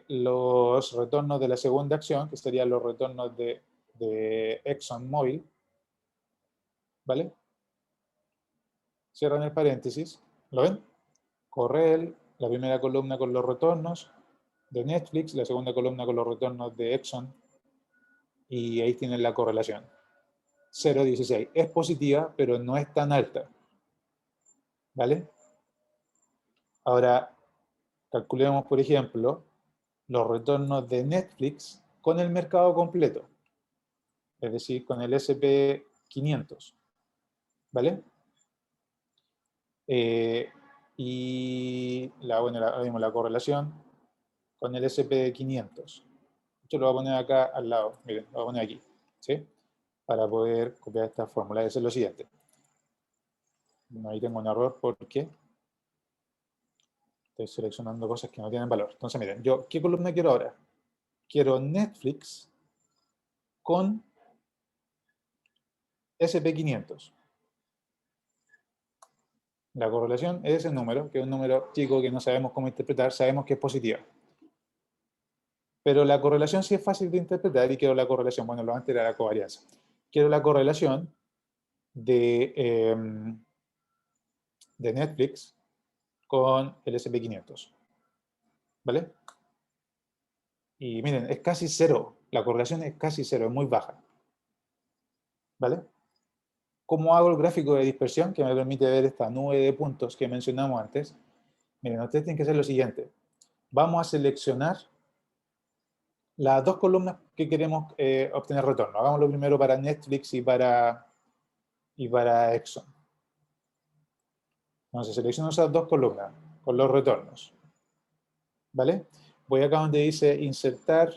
los retornos de la segunda acción, que serían los retornos de ExxonMobil, ¿vale? Cierran el paréntesis, ¿lo ven? Correl, la primera columna con los retornos de Netflix, la segunda columna con los retornos de Exxon, y ahí tienen la correlación. 0,16. Es positiva, pero no es tan alta. ¿Vale? Ahora, calculemos, por ejemplo, los retornos de Netflix con el mercado completo. Es decir, con el S&P 500. ¿Vale? Y ahora vimos la correlación con el S&P 500. Esto lo voy a poner acá al lado. Miren, lo voy a poner aquí. ¿Sí? Para poder copiar esta fórmula. Eso es lo siguiente. Bueno, ahí tengo un error porque estoy seleccionando cosas que no tienen valor. Entonces, miren, yo, ¿qué columna quiero ahora? Quiero Netflix con S&P 500. La correlación es ese número, que es un número chico que no sabemos cómo interpretar, sabemos que es positiva. Pero la correlación sí es fácil de interpretar y quiero la correlación, bueno, lo antes era la covarianza. Quiero la correlación de Netflix con el S&P 500. ¿Vale? Y miren, es casi cero. La correlación es casi cero, es muy baja. ¿Vale? ¿Cómo hago el gráfico de dispersión que me permite ver esta nube de puntos que mencionamos antes? Miren, ustedes tienen que hacer lo siguiente. Vamos a seleccionar las dos columnas que queremos obtener retorno. Hagámoslo primero para Netflix y para Exxon. Entonces selecciono esas dos columnas con los retornos. ¿Vale? Voy acá donde dice insertar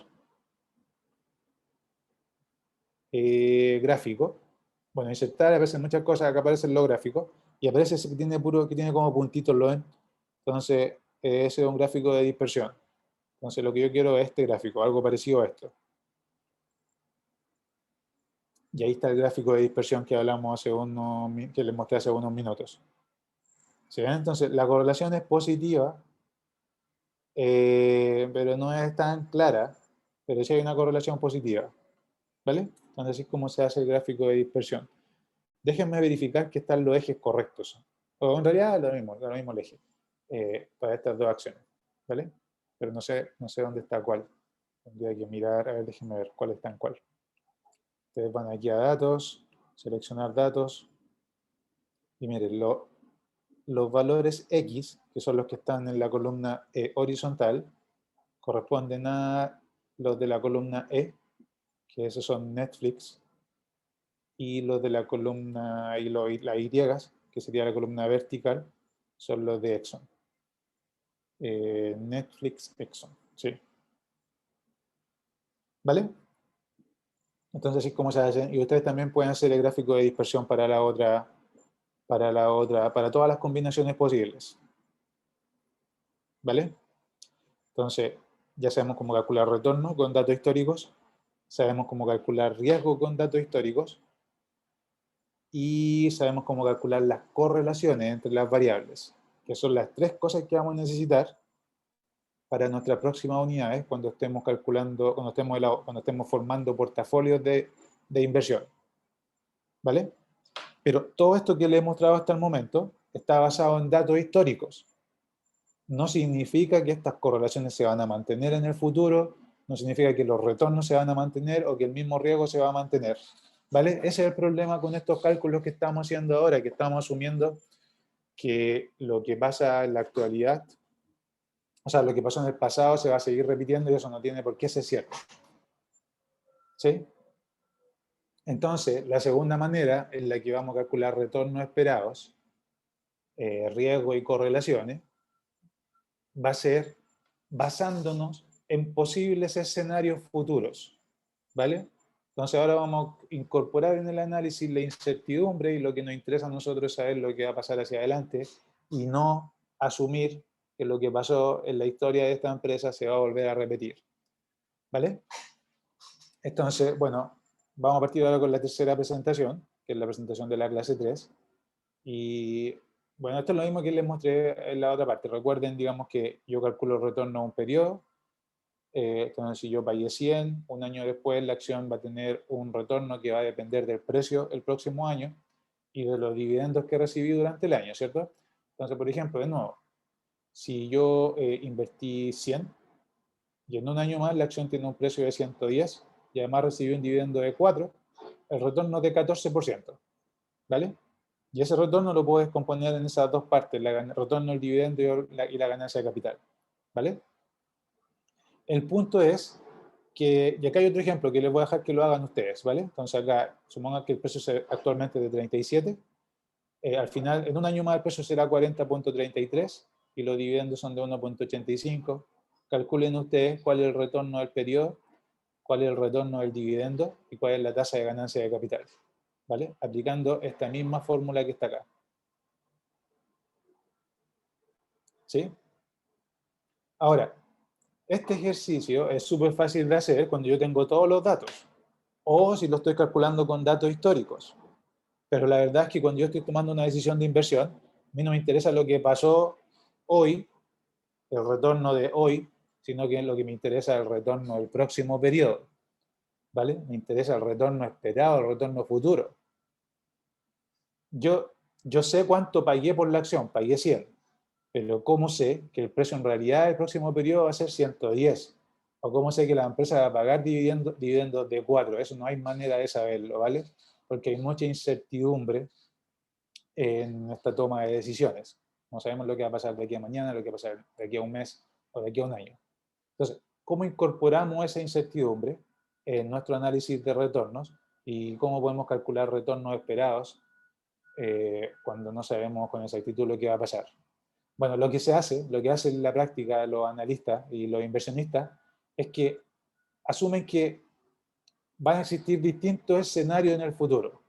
gráfico. Bueno, insertar aparecen muchas cosas, acá aparecen los gráficos y aparece ese que tiene como puntitos, ¿lo ven? Entonces, ese es un gráfico de dispersión. Entonces, lo que yo quiero es este gráfico, algo parecido a esto. Y ahí está el gráfico de dispersión que hablamos que les mostré hace unos minutos. ¿Sí ven? Entonces, la correlación es positiva, pero no es tan clara, pero sí hay una correlación positiva. ¿Vale? Entonces, así es como se hace el gráfico de dispersión. Déjenme verificar que están los ejes correctos. O en realidad es lo mismo el eje para estas dos acciones. ¿Vale? Pero no sé dónde está cuál. Tendría que mirar, a ver, déjenme ver cuál está en cuál. Ustedes van aquí a datos, seleccionar datos, y miren, los valores X, que son los que están en la columna horizontal, corresponden a los de la columna E, que esos son Netflix, y los de la columna, la Y, que sería la columna vertical, son los de Exxon. Netflix, Exxon, ¿sí? ¿Vale? Entonces, así es como se hace. Y ustedes también pueden hacer el gráfico de dispersión para para todas las combinaciones posibles. ¿Vale? Entonces, ya sabemos cómo calcular retorno con datos históricos, sabemos cómo calcular riesgo con datos históricos, y sabemos cómo calcular las correlaciones entre las variables, que son las tres cosas que vamos a necesitar para nuestras próximas unidades cuando estemos calculando, cuando estemos formando portafolios de inversión. ¿Vale? Pero todo esto que les he mostrado hasta el momento está basado en datos históricos. No significa que estas correlaciones se van a mantener en el futuro, no significa que los retornos se van a mantener o que el mismo riesgo se va a mantener. ¿Vale? Ese es el problema con estos cálculos que estamos haciendo ahora, que estamos asumiendo que lo que pasa en la actualidad, o sea, lo que pasó en el pasado se va a seguir repitiendo y eso no tiene por qué ser cierto. ¿Sí? Entonces, la segunda manera en la que vamos a calcular retornos esperados, riesgo y correlaciones, va a ser basándonos en posibles escenarios futuros. ¿Vale? Entonces ahora vamos a incorporar en el análisis la incertidumbre y lo que nos interesa a nosotros es saber lo que va a pasar hacia adelante y no asumir que lo que pasó en la historia de esta empresa se va a volver a repetir. ¿Vale? Entonces, bueno, vamos a partir ahora con la tercera presentación, que es la presentación de la clase 3. Y bueno, esto es lo mismo que les mostré en la otra parte. Recuerden, digamos, que yo calculo el retorno a un periodo. Entonces, si yo pagué 100, un año después la acción va a tener un retorno que va a depender del precio el próximo año y de los dividendos que recibí durante el año, ¿cierto? Entonces, por ejemplo, de nuevo, si yo invertí 100 y en un año más la acción tiene un precio de 110 y además recibí un dividendo de 4, el retorno es de 14%, ¿vale? Y ese retorno lo puedes componer en esas dos partes, el retorno del dividendo y la ganancia de capital, ¿vale? El punto es que, y acá hay otro ejemplo que les voy a dejar que lo hagan ustedes, ¿vale? Entonces acá, supongan que el precio es actualmente de 37, al final, en un año más el precio será 40.33 y los dividendos son de 1.85. Calculen ustedes cuál es el retorno del periodo, cuál es el retorno del dividendo y cuál es la tasa de ganancia de capital, ¿vale? Aplicando esta misma fórmula que está acá. ¿Sí? Ahora, este ejercicio es súper fácil de hacer cuando yo tengo todos los datos o si lo estoy calculando con datos históricos. Pero la verdad es que cuando yo estoy tomando una decisión de inversión, a mí no me interesa lo que pasó hoy, el retorno de hoy, sino que lo que me interesa es el retorno del próximo periodo. ¿Vale? Me interesa el retorno esperado, el retorno futuro. Yo sé cuánto pagué por la acción, pagué 100. Pero ¿cómo sé que el precio en realidad del próximo periodo va a ser 110? ¿O cómo sé que la empresa va a pagar dividendos de 4? Eso no hay manera de saberlo, ¿vale? Porque hay mucha incertidumbre en esta toma de decisiones. No sabemos lo que va a pasar de aquí a mañana, lo que va a pasar de aquí a un mes o de aquí a un año. Entonces, ¿cómo incorporamos esa incertidumbre en nuestro análisis de retornos y cómo podemos calcular retornos esperados cuando no sabemos con exactitud lo que va a pasar? Bueno, lo que hace en la práctica los analistas y los inversionistas es que asumen que van a existir distintos escenarios en el futuro.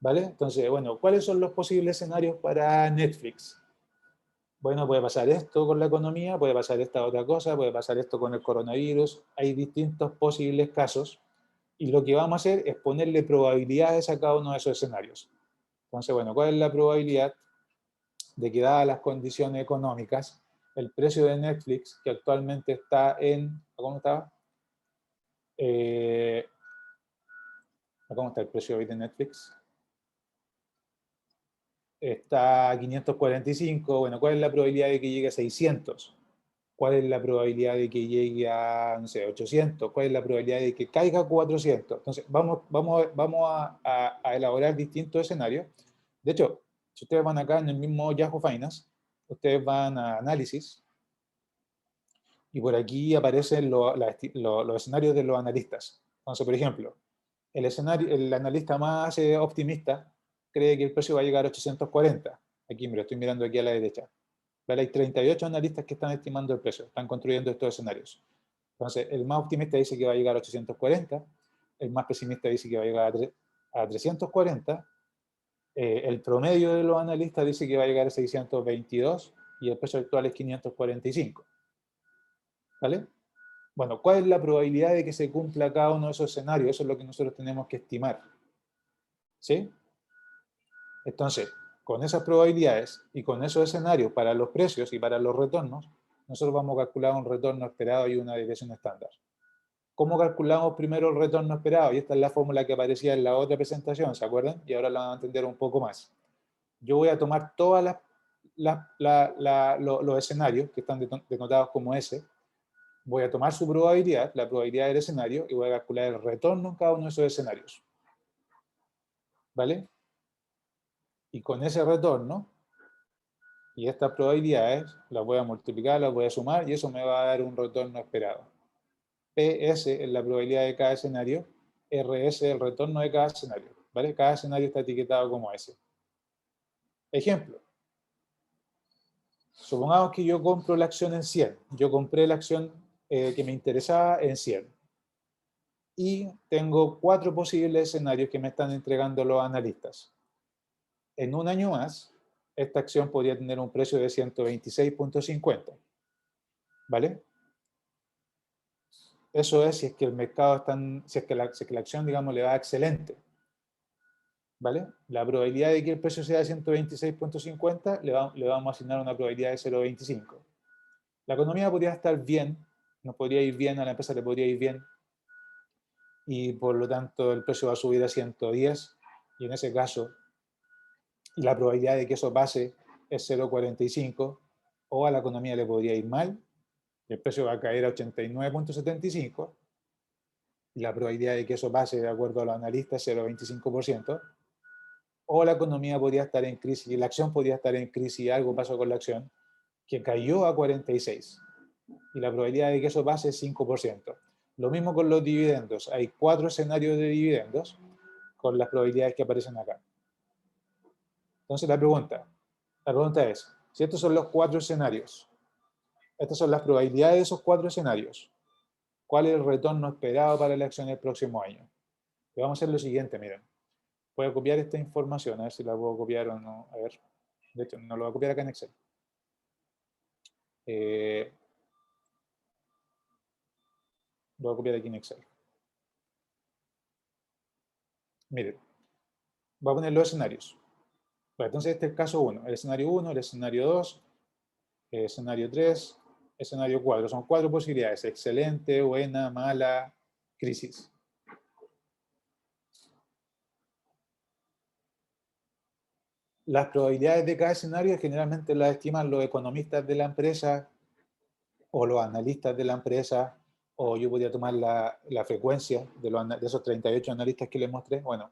¿Vale? Entonces, bueno, ¿cuáles son los posibles escenarios para Netflix? Bueno, puede pasar esto con la economía, puede pasar esta otra cosa, puede pasar esto con el coronavirus. Hay distintos posibles casos y lo que vamos a hacer es ponerle probabilidades a cada uno de esos escenarios. Entonces, bueno, ¿cuál es la probabilidad de que, dadas las condiciones económicas, el precio de Netflix, que actualmente está en... ¿Cómo está? ¿Cómo está el precio hoy de Netflix? Está a 545, bueno, ¿cuál es la probabilidad de que llegue a 600? ¿Cuál es la probabilidad de que llegue a, no sé, 800? ¿Cuál es la probabilidad de que caiga a 400? Entonces, vamos a elaborar distintos escenarios. De hecho, si ustedes van acá en el mismo Yahoo Finance, ustedes van a análisis y por aquí aparecen los escenarios de los analistas. Entonces, por ejemplo, el analista más optimista cree que el precio va a llegar a 840. Aquí me lo estoy mirando aquí a la derecha. ¿Vale? Hay 38 analistas que están estimando el precio, están construyendo estos escenarios. Entonces, el más optimista dice que va a llegar a 840, el más pesimista dice que va a llegar a 340, el promedio de los analistas dice que va a llegar a 622 y el precio actual es 545. ¿Vale? Bueno, ¿cuál es la probabilidad de que se cumpla cada uno de esos escenarios? Eso es lo que nosotros tenemos que estimar. ¿Sí? Entonces, con esas probabilidades y con esos escenarios para los precios y para los retornos, nosotros vamos a calcular un retorno esperado y una desviación estándar. ¿Cómo calculamos primero el retorno esperado? Y esta es la fórmula que aparecía en la otra presentación, ¿se acuerdan? Y ahora la van a entender un poco más. Yo voy a tomar todos los escenarios que están denotados como S, voy a tomar su probabilidad, la probabilidad del escenario, y voy a calcular el retorno en cada uno de esos escenarios. ¿vale? Y con ese retorno y estas probabilidades las voy a multiplicar, las voy a sumar y eso me va a dar un retorno esperado. PS es la probabilidad de cada escenario, RS el retorno de cada escenario, ¿vale? Cada escenario está etiquetado como S. Ejemplo. Supongamos que yo compro la acción en 100. Yo compré la acción que me interesaba en 100. Y tengo 4 posibles escenarios que me están entregando los analistas. En un año más, esta acción podría tener un precio de 126.50. ¿Vale? Eso es si es que el mercado está, si es que la acción, digamos, le va excelente. ¿Vale? La probabilidad de que el precio sea de 126.50 le vamos a asignar una probabilidad de 0.25. La economía podría estar bien, nos podría ir bien, a la empresa le podría ir bien, y por lo tanto el precio va a subir a 110, y en ese caso la probabilidad de que eso pase es 0.45, o a la economía le podría ir mal, el precio va a caer a 89.75, y la probabilidad de que eso pase, de acuerdo a los analistas, es 0.25%, o la economía podría estar en crisis, y la acción podría estar en crisis, y algo pasó con la acción, que cayó a 46, y la probabilidad de que eso pase es 5%. Lo mismo con los dividendos. Hay 4 escenarios de dividendos con las probabilidades que aparecen acá. Entonces la pregunta es, si estos son los 4 escenarios, estas son las probabilidades de esos 4 escenarios, ¿cuál es el retorno esperado para la acción el próximo año? Y vamos a hacer lo siguiente, miren. Voy a copiar esta información, a ver si la puedo copiar o no. A ver, de hecho, no lo voy a copiar acá en Excel. Lo voy a copiar aquí en Excel. Miren, voy a poner los escenarios. Bueno, entonces este es el caso 1. El escenario 1, el escenario 2, el escenario 3, escenario 4. Son 4 posibilidades. Excelente, buena, mala, crisis. Las probabilidades de cada escenario generalmente las estiman los economistas de la empresa o los analistas de la empresa, o yo podría tomar la frecuencia de esos 38 analistas que les mostré. Bueno,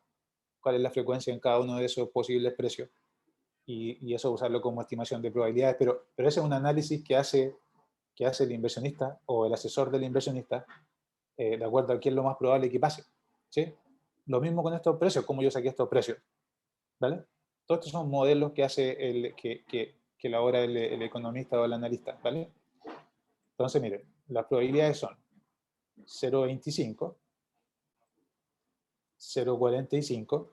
cuál es la frecuencia en cada uno de esos posibles precios. Y eso usarlo como estimación de probabilidades, pero ese es un análisis que hace el inversionista o el asesor del inversionista de acuerdo a qué es lo más probable que pase. ¿Sí? Lo mismo con estos precios, cómo yo saqué estos precios. ¿Vale? Todos estos son modelos que hace que elabora el economista o el analista. ¿Vale? Entonces, miren, las probabilidades son 0.25, 0.45,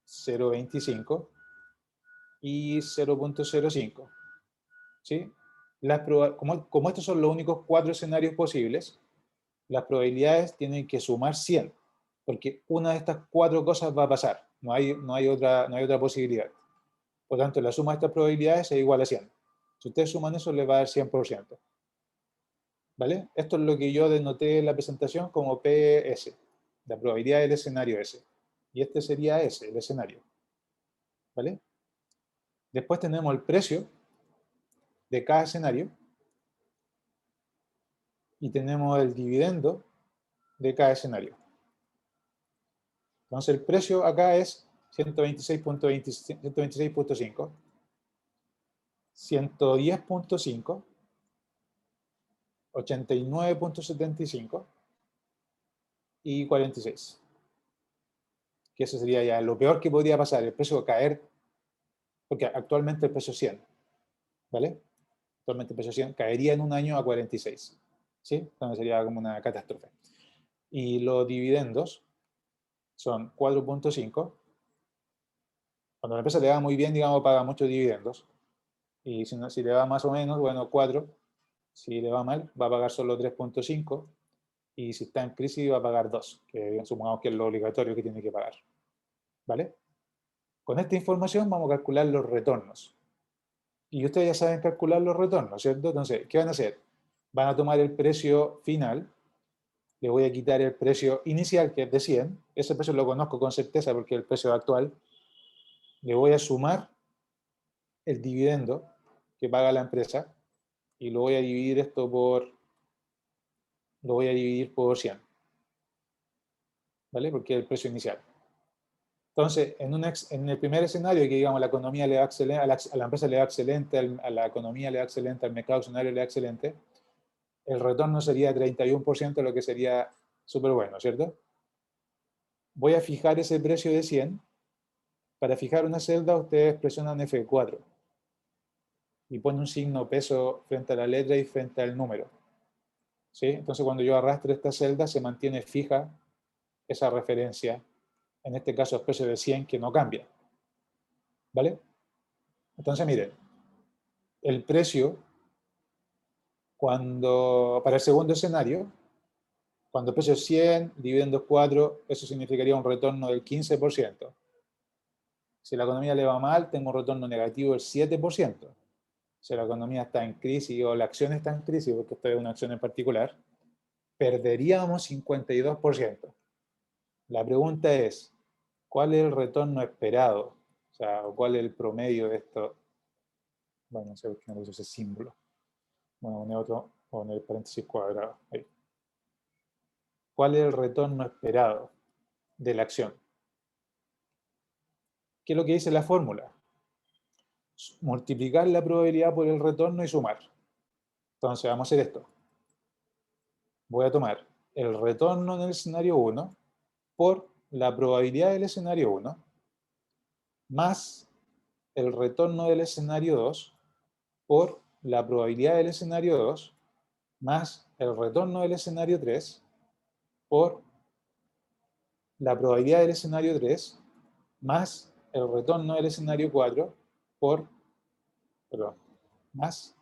0.25 y 0.05. ¿Sí? Como estos son los únicos 4 escenarios posibles, las probabilidades tienen que sumar 100, porque una de estas 4 cosas va a pasar, no hay otra posibilidad. Por lo tanto, la suma de estas probabilidades es igual a 100. Si ustedes suman eso, les va a dar 100%. ¿Vale? Esto es lo que yo denoté en la presentación como PS, la probabilidad del escenario S. Y este sería S, el escenario. ¿Vale? Después tenemos el precio de cada escenario y tenemos el dividendo de cada escenario. Entonces el precio acá es 126.5, 110.5, 89.75 y 46. Que eso sería ya lo peor que podría pasar, el precio caer, porque actualmente el precio es 100, ¿vale? Actualmente el precio 100 caería en un año a 46, ¿sí? Entonces sería como una catástrofe. Y los dividendos son 4.5. Cuando la empresa le va muy bien, digamos, paga muchos dividendos. Y si le va más o menos, bueno, 4. Si le va mal, va a pagar solo 3.5. Y si está en crisis, va a pagar 2, que supongamos que es lo obligatorio que tiene que pagar. ¿Vale? Con esta información vamos a calcular los retornos. Y ustedes ya saben calcular los retornos, ¿cierto? Entonces, ¿qué van a hacer? Van a tomar el precio final, le voy a quitar el precio inicial, que es de 100. Ese precio lo conozco con certeza porque es el precio actual. Le voy a sumar el dividendo que paga la empresa y lo voy a dividir por 100. ¿Vale? Porque es el precio inicial. Entonces, en el primer escenario, que digamos la economía le va excelente, a la empresa le va excelente, a la economía le va excelente, al mercado accionario le va excelente, el retorno sería 31%, lo que sería súper bueno, ¿cierto? Voy a fijar ese precio de 100. Para fijar una celda, ustedes presionan F4 y ponen un signo peso frente a la letra y frente al número. ¿Sí? Entonces, cuando yo arrastro esta celda, se mantiene fija esa referencia, en este caso el precio de 100, que no cambia. ¿Vale? Entonces, miren, el precio, para el segundo escenario, cuando el precio es 100, dividendo 4, eso significaría un retorno del 15%. Si la economía le va mal, tengo un retorno negativo del 7%. Si la economía está en crisis o la acción está en crisis, porque esta es una acción en particular, perderíamos 52%. La pregunta es, ¿cuál es el retorno esperado? O sea, ¿cuál es el promedio de esto? Bueno, no sé por qué no puse ese símbolo. Bueno, poner otro, poner paréntesis cuadrado. Ahí. ¿Cuál es el retorno esperado de la acción? ¿Qué es lo que dice la fórmula? Multiplicar la probabilidad por el retorno y sumar. Entonces, vamos a hacer esto. Voy a tomar el retorno en el escenario 1 por la probabilidad del escenario 1 más el retorno del escenario 2 por la probabilidad del escenario 2 más el retorno del escenario 3 por la probabilidad del escenario 3 más el retorno del escenario 4 más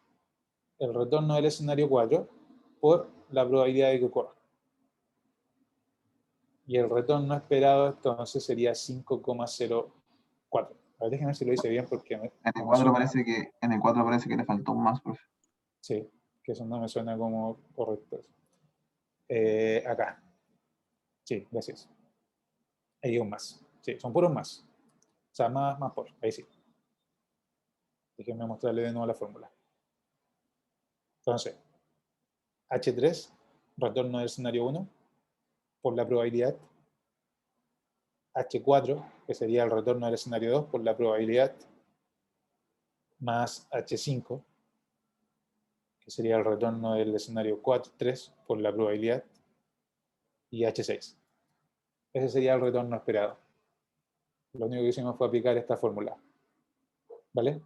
el retorno del escenario 4 por la probabilidad de que ocurra. Y el retorno esperado entonces sería 5,04. A ver, déjenme ver si lo hice bien porque En el 4 parece que le faltó un más, profe. Sí, que eso no me suena como correcto. Acá. Sí, gracias. Ahí hay un más. Sí, son puros más. O sea, más por. Ahí sí. Déjenme mostrarle de nuevo la fórmula. Entonces, H3, retorno del escenario 1, por la probabilidad. H4, que sería el retorno del escenario 2, por la probabilidad. Más H5, que sería el retorno del escenario 3, por la probabilidad. Y H6. Ese sería el retorno esperado. Lo único que hicimos fue aplicar esta fórmula. ¿Vale?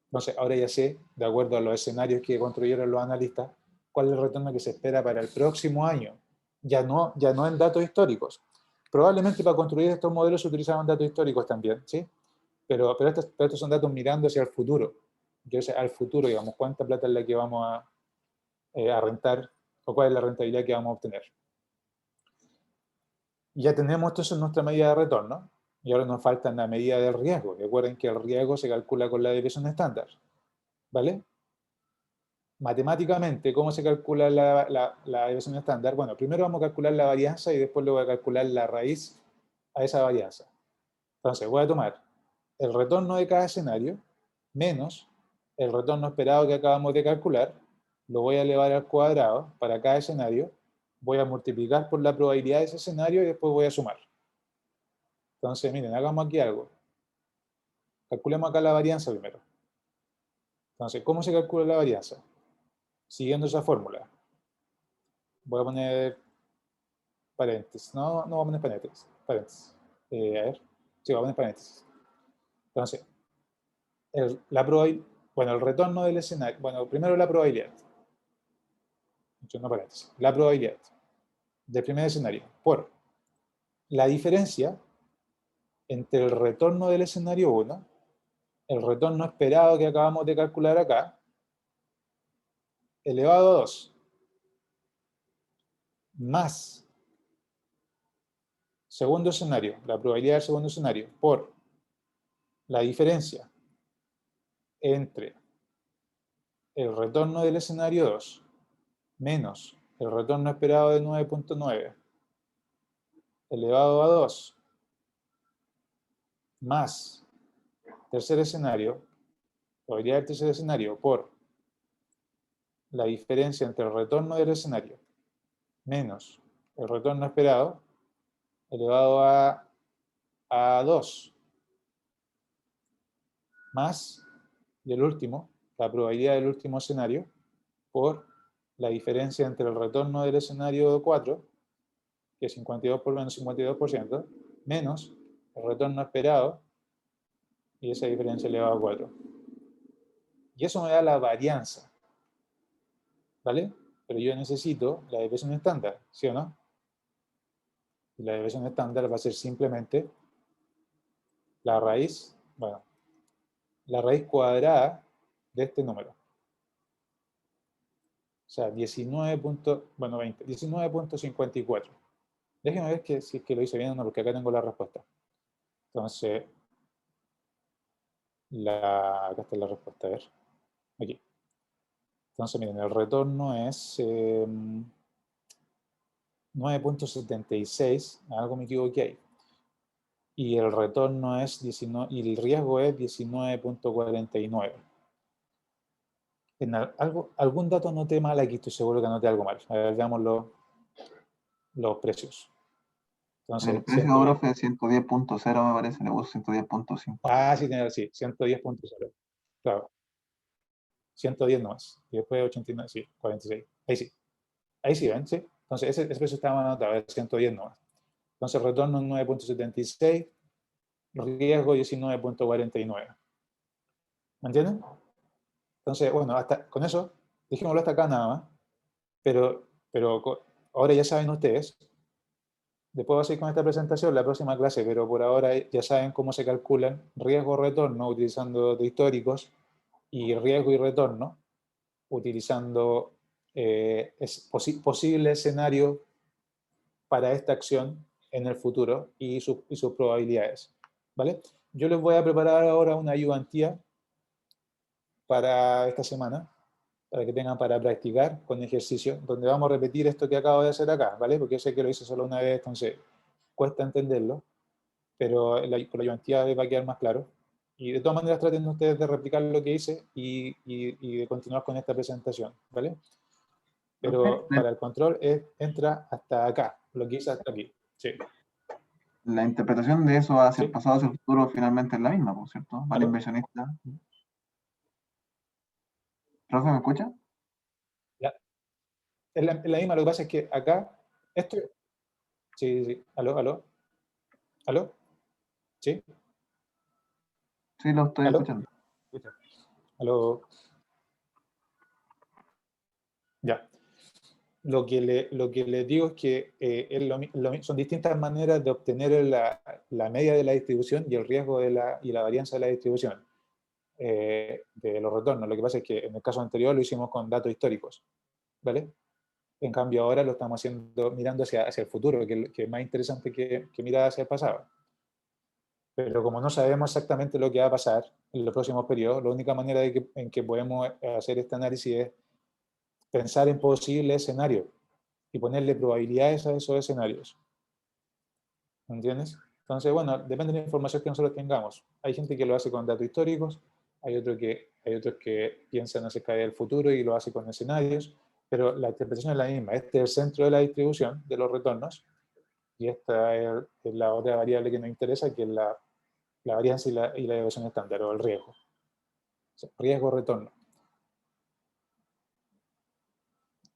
Entonces, ahora ya sé, de acuerdo a los escenarios que construyeron los analistas, cuál es el retorno que se espera para el próximo año. Ya no en datos históricos. Probablemente para construir estos modelos se utilizaban datos históricos también, ¿sí? Pero estos son datos mirando hacia el futuro. Entonces, al futuro, digamos, cuánta plata es la que vamos a rentar o cuál es la rentabilidad que vamos a obtener. Y ya tenemos esto en nuestra medida de retorno. Y ahora nos falta la medida del riesgo. Recuerden que el riesgo se calcula con la desviación estándar. ¿Vale? Matemáticamente, ¿cómo se calcula la desviación estándar? Bueno, primero vamos a calcular la varianza y después le voy a calcular la raíz a esa varianza. Entonces, voy a tomar el retorno de cada escenario menos el retorno esperado que acabamos de calcular, lo voy a elevar al cuadrado para cada escenario, voy a multiplicar por la probabilidad de ese escenario y después voy a sumar. Entonces, miren, hagamos aquí algo. Calculemos acá la varianza primero. Entonces, ¿cómo se calcula la varianza? Siguiendo esa fórmula. Voy a poner paréntesis. No voy a poner paréntesis. A ver. Sí, voy a poner paréntesis. Entonces, el retorno del escenario. Bueno, primero la probabilidad. No paréntesis. La probabilidad del primer escenario por la diferencia entre el retorno del escenario 1, el retorno esperado que acabamos de calcular acá, elevado a 2, más segundo escenario, la probabilidad del segundo escenario, por la diferencia entre el retorno del escenario 2 menos el retorno esperado de 9.9 elevado a 2 más tercer escenario, probabilidad del tercer escenario por la diferencia entre el retorno del escenario menos el retorno esperado elevado a a 2 más del último, la probabilidad del último escenario, por la diferencia entre el retorno del escenario 4, que es 52 por menos 52%, menos el retorno esperado, y esa diferencia elevado a 4. Y eso me da la varianza, ¿vale? Pero yo necesito la desviación estándar, ¿sí o no? Y la desviación estándar va a ser simplemente la raíz, bueno, la raíz cuadrada de este número. O sea, 19.54. Déjenme ver si es que lo hice bien o no, porque acá tengo la respuesta. Entonces, acá está la respuesta, a ver. Aquí. Entonces, miren, el retorno es 9.76, algo me equivoqué ahí. Y el retorno es 19, y el riesgo es 19.49. Algún dato anoté mal aquí, estoy seguro que anoté algo mal. A ver, veamos los precios. Entonces, El precio ahora fue 110.0, me parece, le puso 110.5. Ah, sí, sí, 110.0. Claro. 110 no más. Y después 89, sí, 46. Ahí sí. Ahí sí, ¿ven? Sí. Entonces, ese precio estaba anotado, es 110 no más. Entonces, retorno en 9.76, riesgo 19.49. ¿Me entienden? Entonces, bueno, hasta con eso, dijémoslo hasta acá nada más. Pero ahora ya saben ustedes. Después voy a seguir con esta presentación la próxima clase, pero por ahora ya saben cómo se calculan riesgo-retorno utilizando de históricos y riesgo y retorno utilizando posible escenario para esta acción en el futuro y sus probabilidades. ¿Vale? Yo les voy a preparar ahora una ayudantía para esta semana, para que tengan para practicar con ejercicio, donde vamos a repetir esto que acabo de hacer acá, ¿vale? Porque yo sé que lo hice solo una vez, entonces cuesta entenderlo, pero con la ayudantía va a quedar más claro. Y de todas maneras traten ustedes de replicar lo que hice y de continuar con esta presentación, ¿vale? Pero para el control entra hasta acá, lo que hice hasta aquí. Sí. La interpretación de eso hacia el Sí. pasado, hacia el futuro, finalmente es la misma, ¿por cierto? Para el ¿Aló? inversionista. ¿Profe, me escucha? Es la misma, lo que pasa es que acá, esto, sí, sí, aló, sí, Sí, lo estoy aló, escuchando. aló, ya. Lo que le digo es que son distintas maneras de obtener la media de la distribución y el riesgo y la varianza de la distribución de los retornos. Lo que pasa es que en el caso anterior lo hicimos con datos históricos, ¿vale? En cambio ahora lo estamos haciendo mirando hacia el futuro, que es más interesante que mirar hacia el pasado. Pero como no sabemos exactamente lo que va a pasar en los próximos periodos, la única manera en que podemos hacer este análisis es pensar en posibles escenarios y ponerle probabilidades a esos escenarios. ¿Entiendes? Entonces, bueno, depende de la información que nosotros tengamos. Hay gente que lo hace con datos históricos, hay otros que piensan acerca del futuro y lo hace con escenarios, pero la interpretación es la misma. Este es el centro de la distribución de los retornos y esta es la otra variable que nos interesa, que es la varianza y la deviación estándar, o el riesgo. O sea, riesgo-retorno.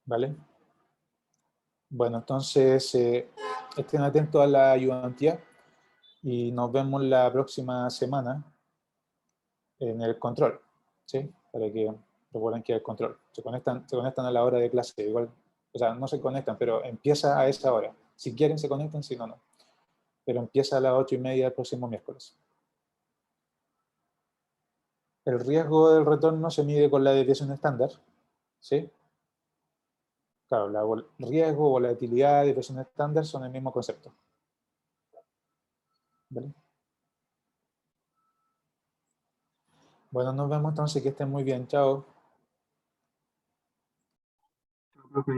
¿Vale? Bueno, entonces, estén atentos a la ayudantía y nos vemos la próxima semana en el control, ¿sí? Para que recuerden que el control. Se conectan a la hora de clase, igual, o sea, no se conectan, pero empieza a esa hora. Si quieren se conectan, si no, no. Pero empieza a las 8:30 del próximo miércoles. El riesgo del retorno se mide con la desviación estándar, ¿sí? Claro, riesgo, volatilidad, desviación estándar son el mismo concepto. ¿Vale? Bueno, nos vemos entonces, que estén muy bien. Chao. Profe.